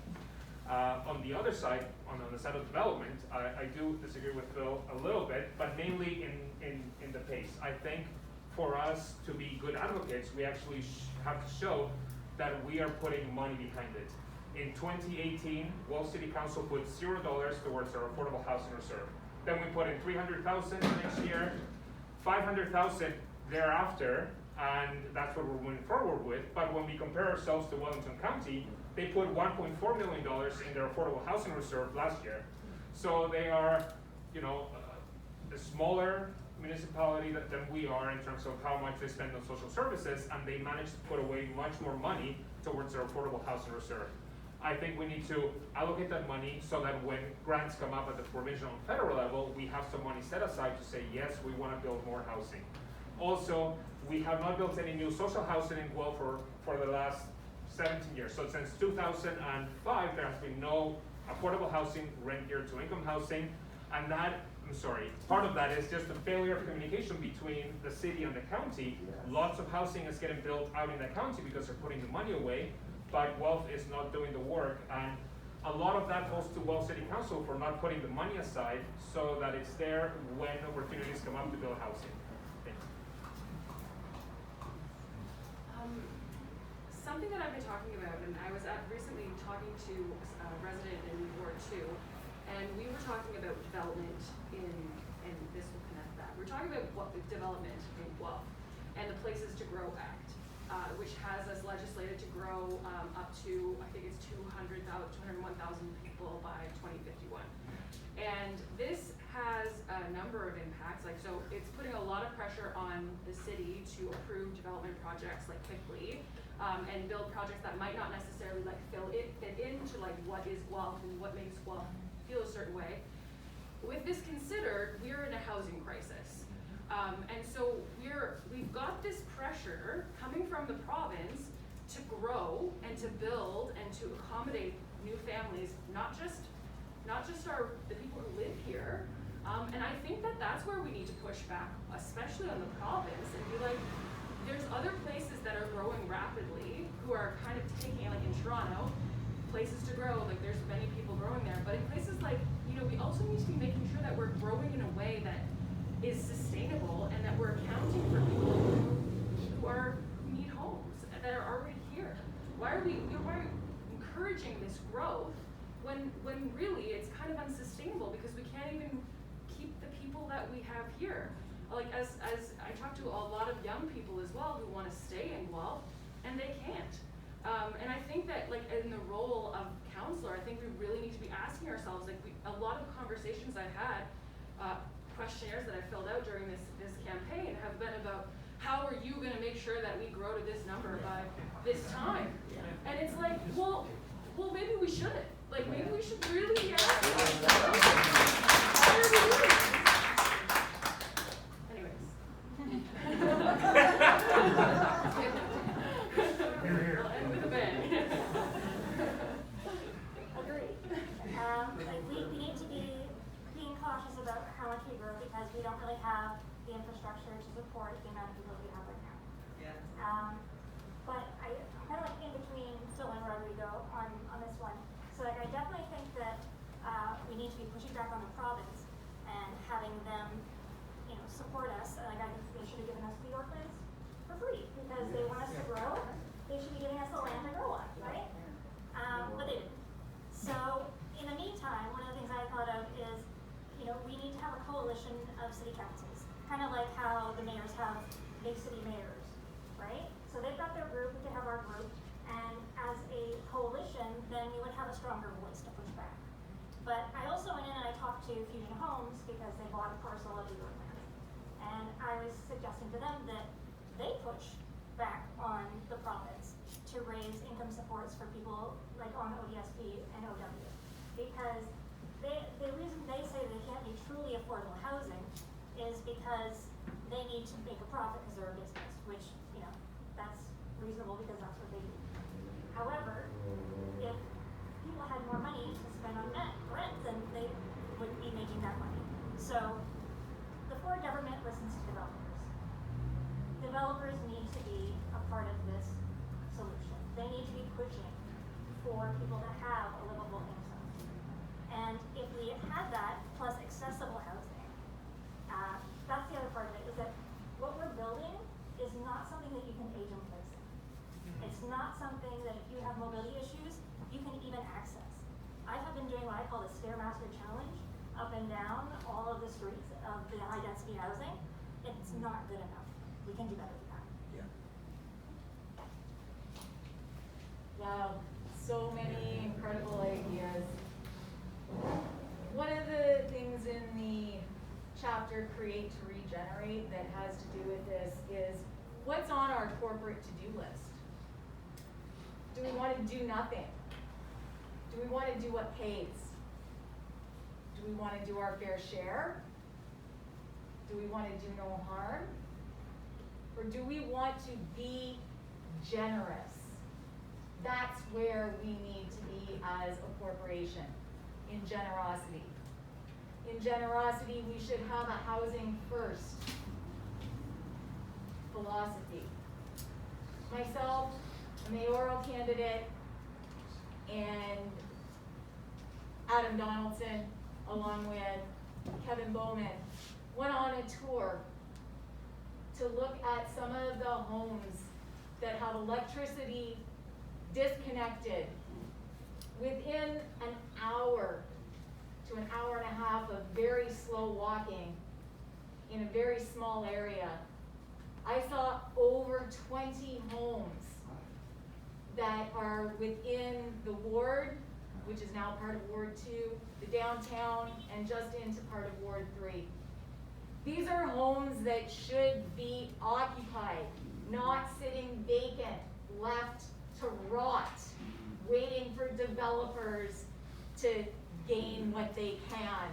On the other side, on the side of development, I do disagree with Phil a little bit, but mainly in the pace. I think for us to be good advocates, we actually have to show that we are putting money behind it. In 2018, Guelph City Council put $0 towards our affordable housing reserve. Then we put in $300,000 next year, $500,000 thereafter, and that's what we're moving forward with. But when we compare ourselves to Wellington County, they put $1.4 million in their affordable housing reserve last year. So they are, a smaller municipality than we are in terms of how much they spend on social services, and they managed to put away much more money towards their affordable housing reserve. I think we need to allocate that money so that when grants come up at the provincial and federal level, we have some money set aside to say, yes, we want to build more housing. Also, we have not built any new social housing in Guelph for the last 17 years. So since 2005, there has been no affordable housing, rent geared to income housing, and part of that is just a failure of communication between the city and the county. Lots of housing is getting built out in the county because they're putting the money away, but Guelph is not doing the work, and a lot of that falls to Guelph City Council for not putting the money aside so that it's there when opportunities come up to build housing. Thank you. Something that I've been talking about, and I was recently talking to a resident in Ward 2, and we were talking about development and this will connect that. We're talking about development in Guelph and the Places to Grow Act, which has us legislated to grow up to, I think it's 201,000 people by 2051. And this has a number of impacts, so it's putting a lot of pressure on the city to approve development projects quickly, and build projects that might not necessarily fit into what is Guelph and what makes Guelph feel a certain way. With this considered, we're in a housing crisis. And so we've got this pressure coming from the province to grow and to build and to accommodate new families, not just the people who live here. And I think that's where we need to push back, especially on the province, and be like, there's other places that are growing rapidly who are kind of taking, in Toronto, places to grow, there's many people growing there, but in places we also need to be making sure that we're growing in a way that is sustainable and that we're accounting for people who need homes that are already here. Why are we encouraging this growth when really it's kind of unsustainable because we can't even keep the people that we have here? As I talk to a lot of young people as well who want to stay in Guelph, and they can't. And I think that in the role of counselor, I think we really need to be asking ourselves, a lot of conversations I've had, questionnaires that I filled out during this campaign have been about how are you going to make sure that we grow to this number by this time? And it's well, maybe we shouldn't. Maybe we should really be asking ourselves, why are we doing this? Here. We'll end with a bang. Agreed. We need to be being cautious about how much we grow because we don't really have the infrastructure to support the amount of people we have right now. Yeah. But I'm kind of in between Phil and Rodrigo on this one. So I definitely think that we need to be pushing back on the province and having them support us. I think they should have given us the Yorklands for free because they want us to grow. They should be giving us the land to grow on, right? But they didn't. So in the meantime, one of the things I thought of is, we need to have a coalition of city councils, kind of like how the mayors have big city mayors, right? So they've got their group, we could have our group, and as a coalition, then we would have a stronger voice to push back. But I also went in and I talked to Fusion Homes because they bought a parcel of the Yorklands. And I was suggesting to them that they push back on the province to raise income supports for people like on ODSP and OW. Because the reason they say they can't be truly affordable housing is because they need to make a profit because they're a business, which, you know, that's reasonable because that's what they do. However, if people had more money to spend on rent, then they would be making that money. So the Ford government listens to developers. Developers need to be a part of this solution. They need to be pushing for people to have a livable income. And if we had that plus accessible housing, that's the other part of it, is that what we're building is not something that you can age in place in. It's not something that if you have mobility issues, you can even access. I have been doing what I call the Stairmaster Challenge, up and down all of the streets of the high density housing. It's not good enough. We can do better than that. Yeah. Wow, so many incredible ideas. One of the things in the chapter Create to Regenerate that has to do with this is what's on our corporate to-do list? Do we want to do nothing? Do we want to do what pays? Do we want to do our fair share? Do we want to do no harm? Or do we want to be generous? That's where we need to be as a corporation, in generosity. In generosity, we should have a housing first philosophy. Myself, a mayoral candidate, and Adam Donaldson, along with Kevin Bowman, went on a tour to look at some of the homes that have electricity disconnected within an hour to an hour and a half of very slow walking in a very small area. I saw over 20 homes that are within the ward, which is now part of Ward 2, the downtown, and just into part of Ward 3. These are homes that should be occupied, not sitting vacant, left to rot, waiting for developers to gain what they can.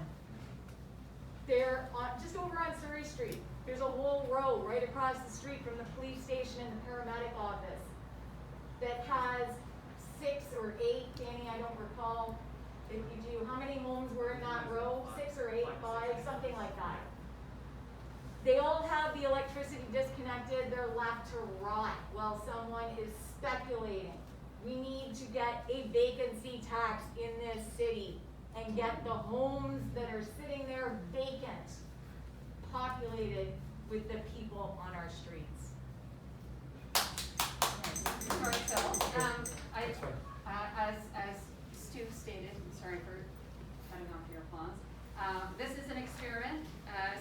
They're just over on Surrey Street. There's a whole row right across the street from the police station and the paramedic office that has 6 or 8, Danny, I don't recall if you do. How many homes were in that row? 6 or 8, 5, something like that. They all have the electricity disconnected. They're left to rot while someone is speculating. We need to get a vacancy tax in this city and get the homes that are sitting there vacant populated with the people on our streets. Sorry, Phil. As Stu stated, sorry for cutting off your applause. This is an experiment.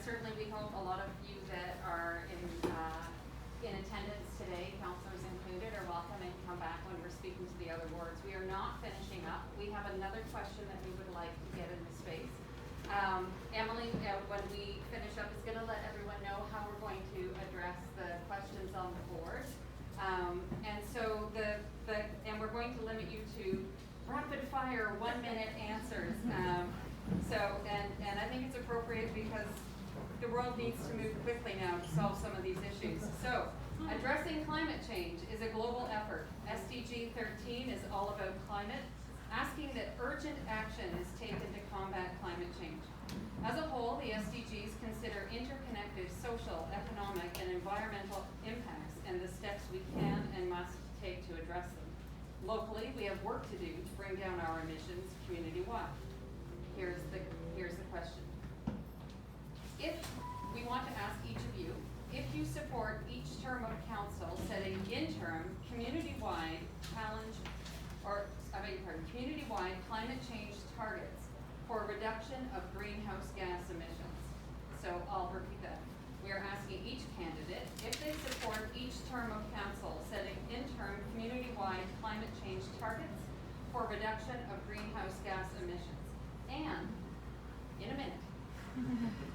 Certainly we hope a lot of you that are in attendance today, councillors included, are welcome and come back when we're speaking to the other wards. We are not finishing up. We have another question that we would like to get into space. Emily, when we finish up, is going to let everyone know how we're going to address the questions on the board. And so and we're going to limit you to rapid fire 1-minute answers. And I think it's appropriate because the world needs to move quickly now to solve some of these issues. So, addressing climate change is a global effort. SDG 13 is all about climate, asking that urgent action is taken to combat climate change. As a whole, the SDGs consider interconnected social, economic, and environmental impacts and the steps we can and must take to address them. Locally, we have work to do to bring down our emissions community-wide. Here's the question. If we want to ask each of you, if you support each term of council setting interim community-wide community-wide climate change targets for reduction of greenhouse gas emissions. So I'll repeat that. We are asking each candidate if they support each term of council setting interim community-wide climate change targets for reduction of greenhouse gas emissions. And, in a minute,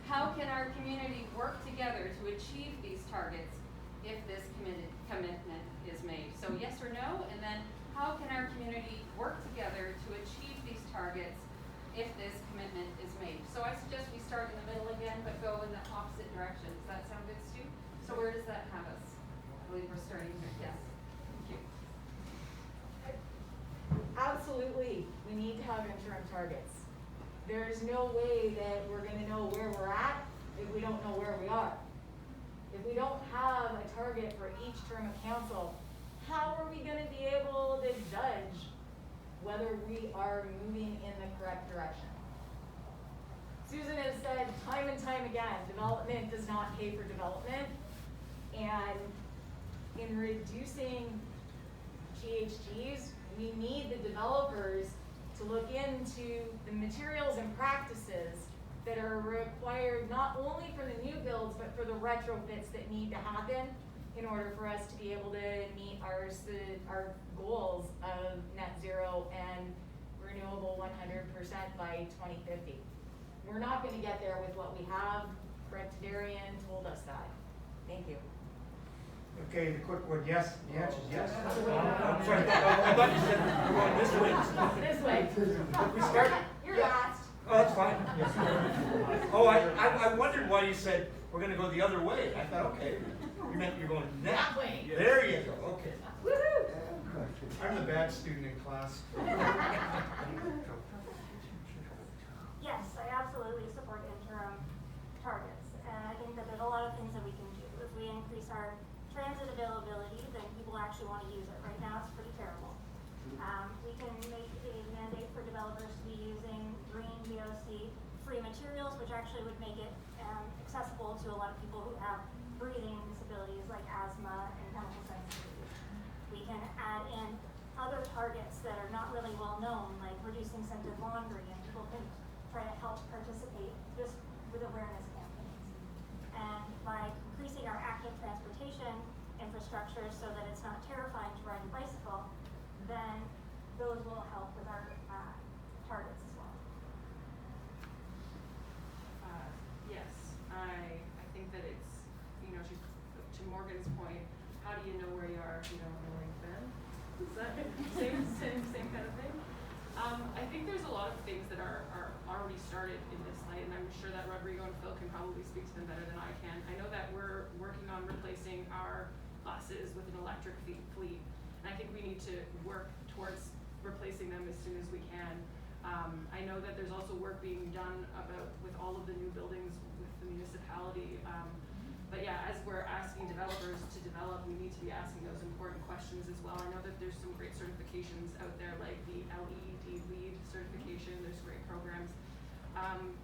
how can our community work together to achieve these targets if this commitment is made? So yes or no, and then how can our community work together to achieve these targets if this commitment is made? So I suggest we start in the middle again, but go in the opposite direction. Does that sound good, Stu? So where does that have us? I believe we're starting here. Yes. Thank you. Absolutely, we need to have interim targets. There's no way that we're gonna know where we're at if we don't know where we are. If we don't have a target for each term of council, how are we gonna be able to judge whether we are moving in the correct direction? Susan has said time and time again, development does not pay for development. And in reducing GHGs, we need the developers to look into the materials and practices that are required not only for the new builds, but for the retrofits that need to happen in order for us to be able to meet our goals of net zero and renewable 100% by 2050. We're not gonna get there with what we have. Brett Darian told us that. Thank you. Okay, the quick one, yes, the answer is yes. I'm sorry, I thought you said we're going this way. This way. We start. You're last. Oh, that's fine. Oh, I wondered why you said we're gonna go the other way. I thought, okay, you meant you're going That way. There you go, okay. Woohoo! I'm the bad student in class. Yes, I absolutely support interim targets, and I think that there's a lot of things that we can do. If we increase our transit availability, then people actually want to use it. Right now, it's pretty terrible. We can make a mandate for developers to be using green VOC-free materials, which actually would make it accessible to a lot of people who have breathing disabilities like asthma and chemical sensitivity. We can add in other targets that are not really well known, like reducing scented laundry, and people can try to help participate just with awareness campaigns. And by increasing our active transportation infrastructure so that it's not terrifying to ride a bicycle, then those will help with our targets as well. Yes, I think that it's, to Morgan's point, how do you know where you are if you don't know where you've been? Is that same kind of thing? I think there's a lot of things that are already started in this light, and I'm sure that Rodrigo and Phil can probably speak to them better than I can. I know that we're working on replacing our buses with an electric fleet, and I think we need to work towards replacing them as soon as we can. I know that there's also work being done with all of the new buildings with the municipality. But yeah, as we're asking developers to develop, we need to be asking those important questions as well. I know that there's some great certifications out there, like the LEED LEED certification. There's great programs.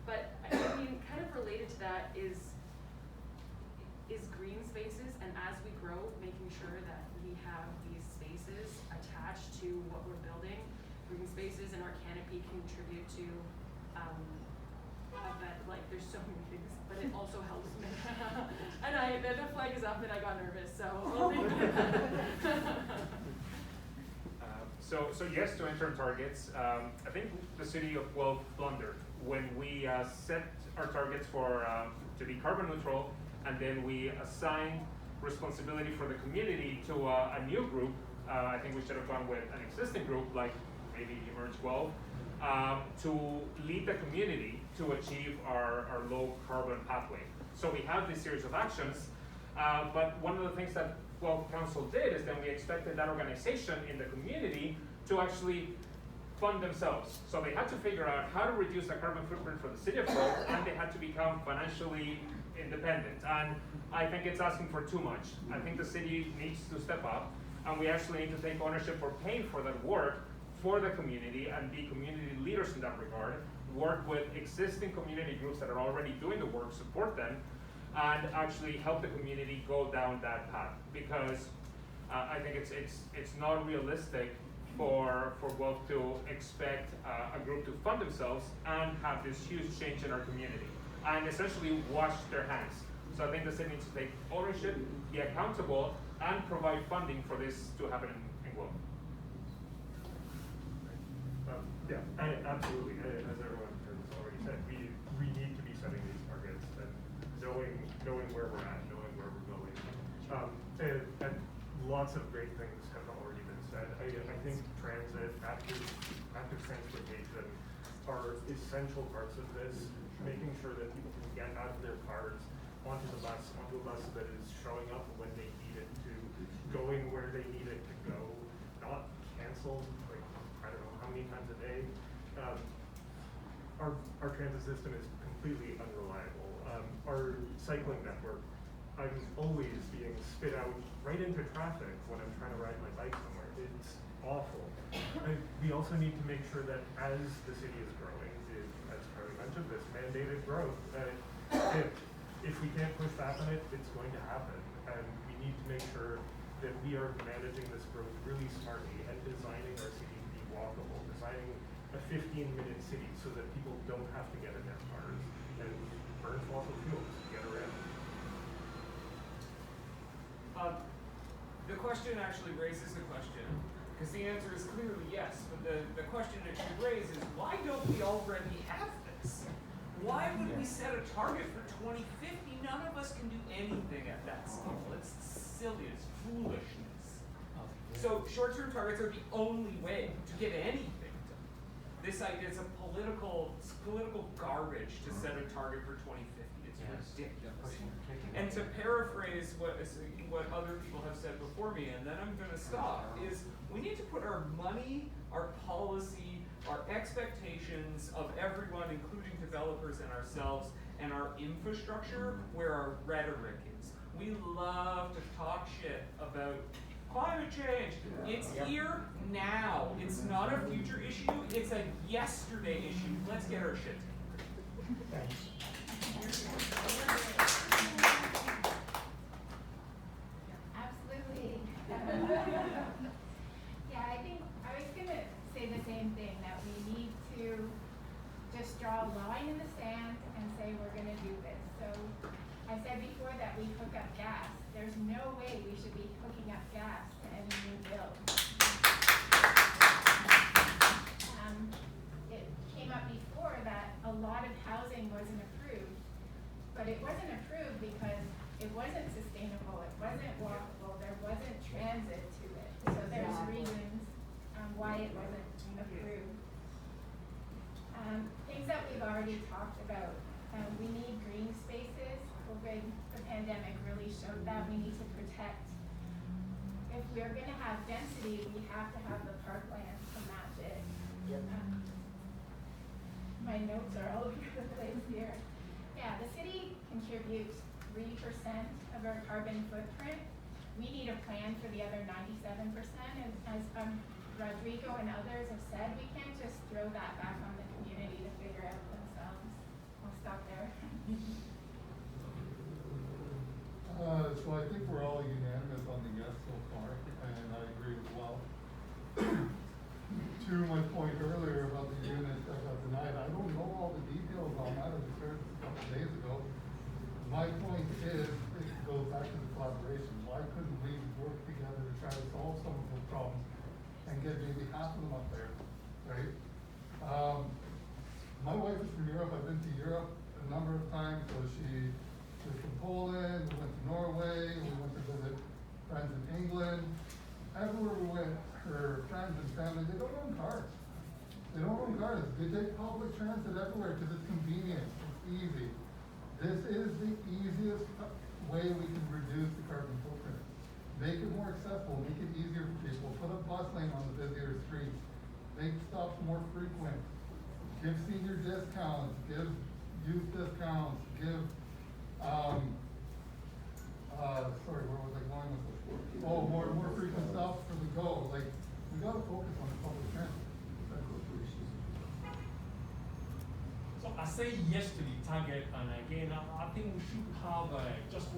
But I mean, kind of related to that is green spaces, and as we grow, making sure that we have these spaces attached to what we're building. Green spaces and our canopy contribute to that, like, there's so many things, but it also helps me. And the flag is up and I got nervous, so I'll leave it at that. So yes to interim targets. I think the city of Guelph blundered when we set our targets for to be carbon neutral, and then we assign responsibility for the community to a new group. I think we should have gone with an existing group, like maybe Emerge Guelph, to lead the community to achieve our low carbon pathway. So we have this series of actions, but one of the things that Guelph Council did is then we expected that organization in the community to actually fund themselves. So they had to figure out how to reduce the carbon footprint for the city of Guelph, and they had to become financially independent. And I think it's asking for too much. I think the city needs to step up, and we actually need to take ownership for paying for that work for the community and be community leaders in that regard, work with existing community groups that are already doing the work, support them, and actually help the community go down that path. Because I think it's not realistic for Guelph to expect a group to fund themselves and have this huge change in our community and essentially wash their hands. So I think the city needs to take ownership, be accountable, and provide funding for this to happen in Guelph. Yeah, absolutely. As everyone has already said, we need to be setting these targets and knowing where we're at, knowing where we're going. lots of great things have already been said. I think transit, active transportation are essential parts of this, making sure that people can get out of their cars onto a bus that is showing up when they need it to, going where they need it to go, not canceled, like, I don't know how many times a day. Our transit system is completely unreliable. Our cycling network, I'm always being spit out right into traffic when I'm trying to ride my bike somewhere. It's awful. We also need to make sure that as the city is growing, as Charlie mentioned, this mandated growth, if we can't push back on it, it's going to happen. And we need to make sure that we are managing this growth really smartly and designing our city to be walkable, designing a 15-minute city so that people don't have to get in their cars and burn fossil fuels to get around. The question actually raises a question, because the answer is clearly yes, but the question it should raise is, why don't we already have this? Why would we set a target for 2050? None of us can do anything at that scale. It's silly, it's foolishness. So short-term targets are the only way to get anything done. This idea is political garbage to set a target for 2050. It's ridiculous. And to paraphrase what other people have said before me, and then I'm going to stop, is we need to put our money, our policy, our expectations of everyone, including developers and ourselves, and our infrastructure where our rhetoric is. We love to talk shit about climate change. It's here now. It's not a future issue. It's a yesterday issue. Let's get our shit together. Thanks. Absolutely. Yeah, I think I was gonna say the same thing, that we need to just draw a line in the sand and say we're gonna do this. So I said before that we hook up gas. There's no way we should be hooking up gas to any new build. It came up before that a lot of housing wasn't approved, but it wasn't approved because it wasn't sustainable, it wasn't walkable, there wasn't transit to it. So there's reasons why it wasn't approved. Things that we've already talked about. We need green spaces. COVID, the pandemic really showed that we need to protect. If we're gonna have density, we have to have the parkland to match it. My notes are all over the place here. Yeah, the city contributes 3% of our carbon footprint. We need a plan for the other 97%, and as Rodrigo and others have said, we can't just throw that back on the community to figure out themselves. I'll stop there. So I think we're all unanimous on the yes so far, and I agree as well. To my point earlier about the unit that got denied, I don't know all the details on that. I just heard this a couple days ago. My point is, it goes back to the collaboration. Why couldn't we work together to try to solve some of those problems and get maybe half of them up there, right? My wife is from Europe. I've been to Europe a number of times. So she's from Poland, we went to Norway, we went to visit friends in England. Everywhere we went, her friends and family, they don't own cars. They don't own cars. They take public transit everywhere because it's convenient, it's easy. This is the easiest way we can reduce the carbon footprint. Make it more accessible, make it easier for people. Put a bus lane on the busier streets. Make stops more frequent. Give senior discounts, give youth discounts, give, sorry, where was I going with this? Oh, more frequent stops for the go. Like, we gotta focus on the public transit. So I say yes to the target, and again, I think we should have just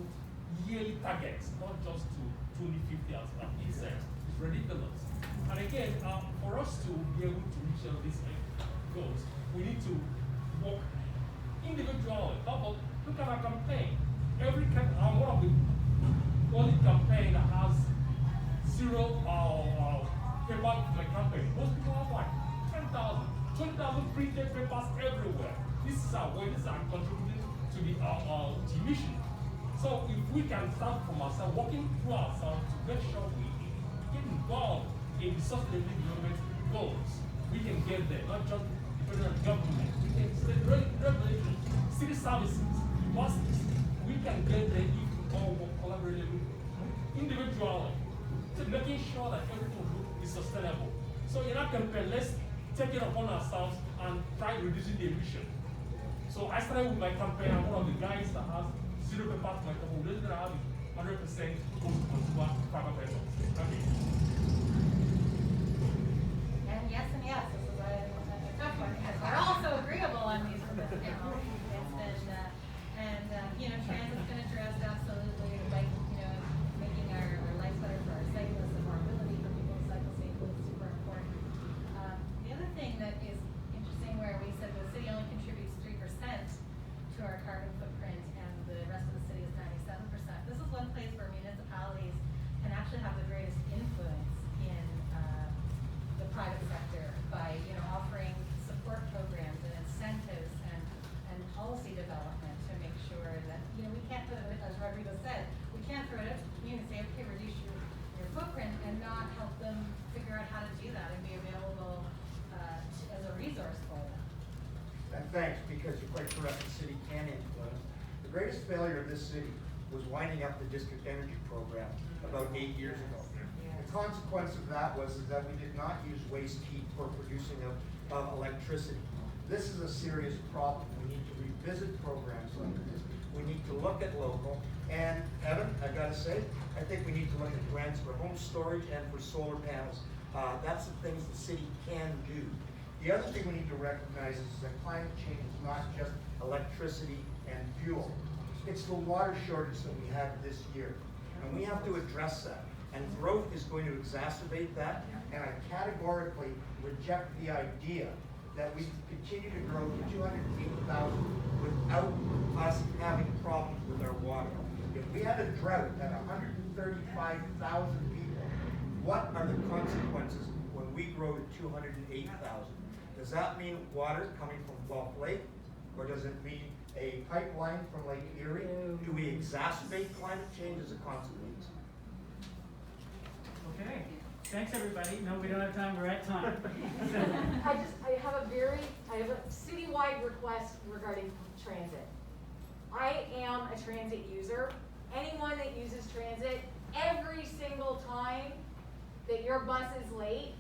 yearly targets, not just to 2050 as it said. It's ridiculous. And again, for us to be able to reach these goals, we need to work individually. How about look at our campaign? Every one of the only campaign that has zero paper in the campaign. Most people have like 10,000, 20,000 printed papers everywhere. This is our way, this is our contributing to the mission. So if we can start from ourselves, working through ourselves to make sure we involved in the sustainable development goals, we can get there, not just depending on government. We can state regulation, city services, buses. We can get there if we all work collaboratively, individually, to making sure that everything is sustainable. So in our campaign, let's take it upon ourselves and try reducing the emission. So I started with my campaign. I'm one of the guys that has 0 paper to my campaign. We're going to have 100% consumer private vehicles. Okay. And yes, this is a tough one, because we're all so agreeable on these panels. It's been, transit's been addressed absolutely, like, making our lives better for our cyclists and more ability for people to cycle safely is super important. The other thing that is interesting, where we said the city only contributes 3% to our carbon footprint and the rest of the city is 97%. This is one place where municipalities can actually have the greatest influence in the private sector by offering support programs and incentives and policy development to make sure that we can't put it, as Rodrigo said, we can't throw it at the community and say, okay, reduce your footprint, and not help them figure out how to do that and be available as a resource for them. And thanks, because you're quite correct, the city can influence. The greatest failure of this city was winding up the district energy program about 8 years ago. The consequence of that was that we did not use waste heat for producing of electricity. This is a serious problem. We need to revisit programs like this. We need to look at local. And Evan, I gotta say, I think we need to look at grants for home storage and for solar panels. That's the things the city can do. The other thing we need to recognize is that climate change is not just electricity and fuel. It's the water shortage that we have this year. And we have to address that. And growth is going to exacerbate that. And I categorically reject the idea that we continue to grow to 280,000 without us having problems with our water. If we had a drought at 135,000 people, what are the consequences when we grow to 208,000? Does that mean water coming from Guelph Lake? Or does it mean a pipeline from Lake Erie? Do we exacerbate climate change as a consequence? Okay. Thanks, everybody. No, we don't have time. We're at time. I have a citywide request regarding transit. I am a transit user. Anyone that uses transit, every single time that your bus is late,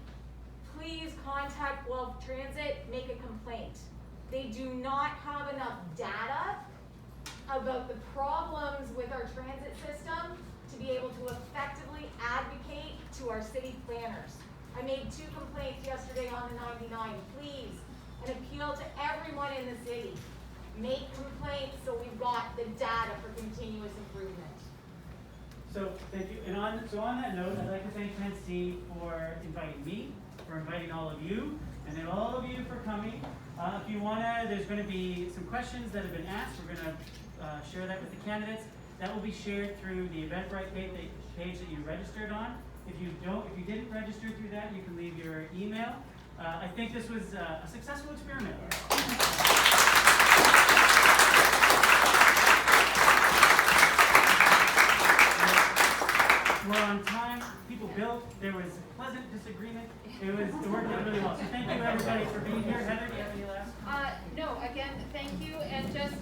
please contact Guelph Transit, make a complaint. They do not have enough data about the problems with our transit system to be able to effectively advocate to our city planners. I made 2 complaints yesterday on the 99. Please, an appeal to everyone in the city. Make complaints so we've got the data for continuous improvement. So thank you. And on that note, I'd like to thank Nancy for inviting me, for inviting all of you, and then all of you for coming. If you wanna, there's gonna be some questions that have been asked. We're gonna share that with the candidates. That will be shared through the Eventbrite page that you registered on. If you didn't register through that, you can leave your email. I think this was a successful experiment. We're on time. People built. There was pleasant disagreement. It worked out really well. So thank you everybody for being here. Heather, do you have any last comments? No, again, thank you, and just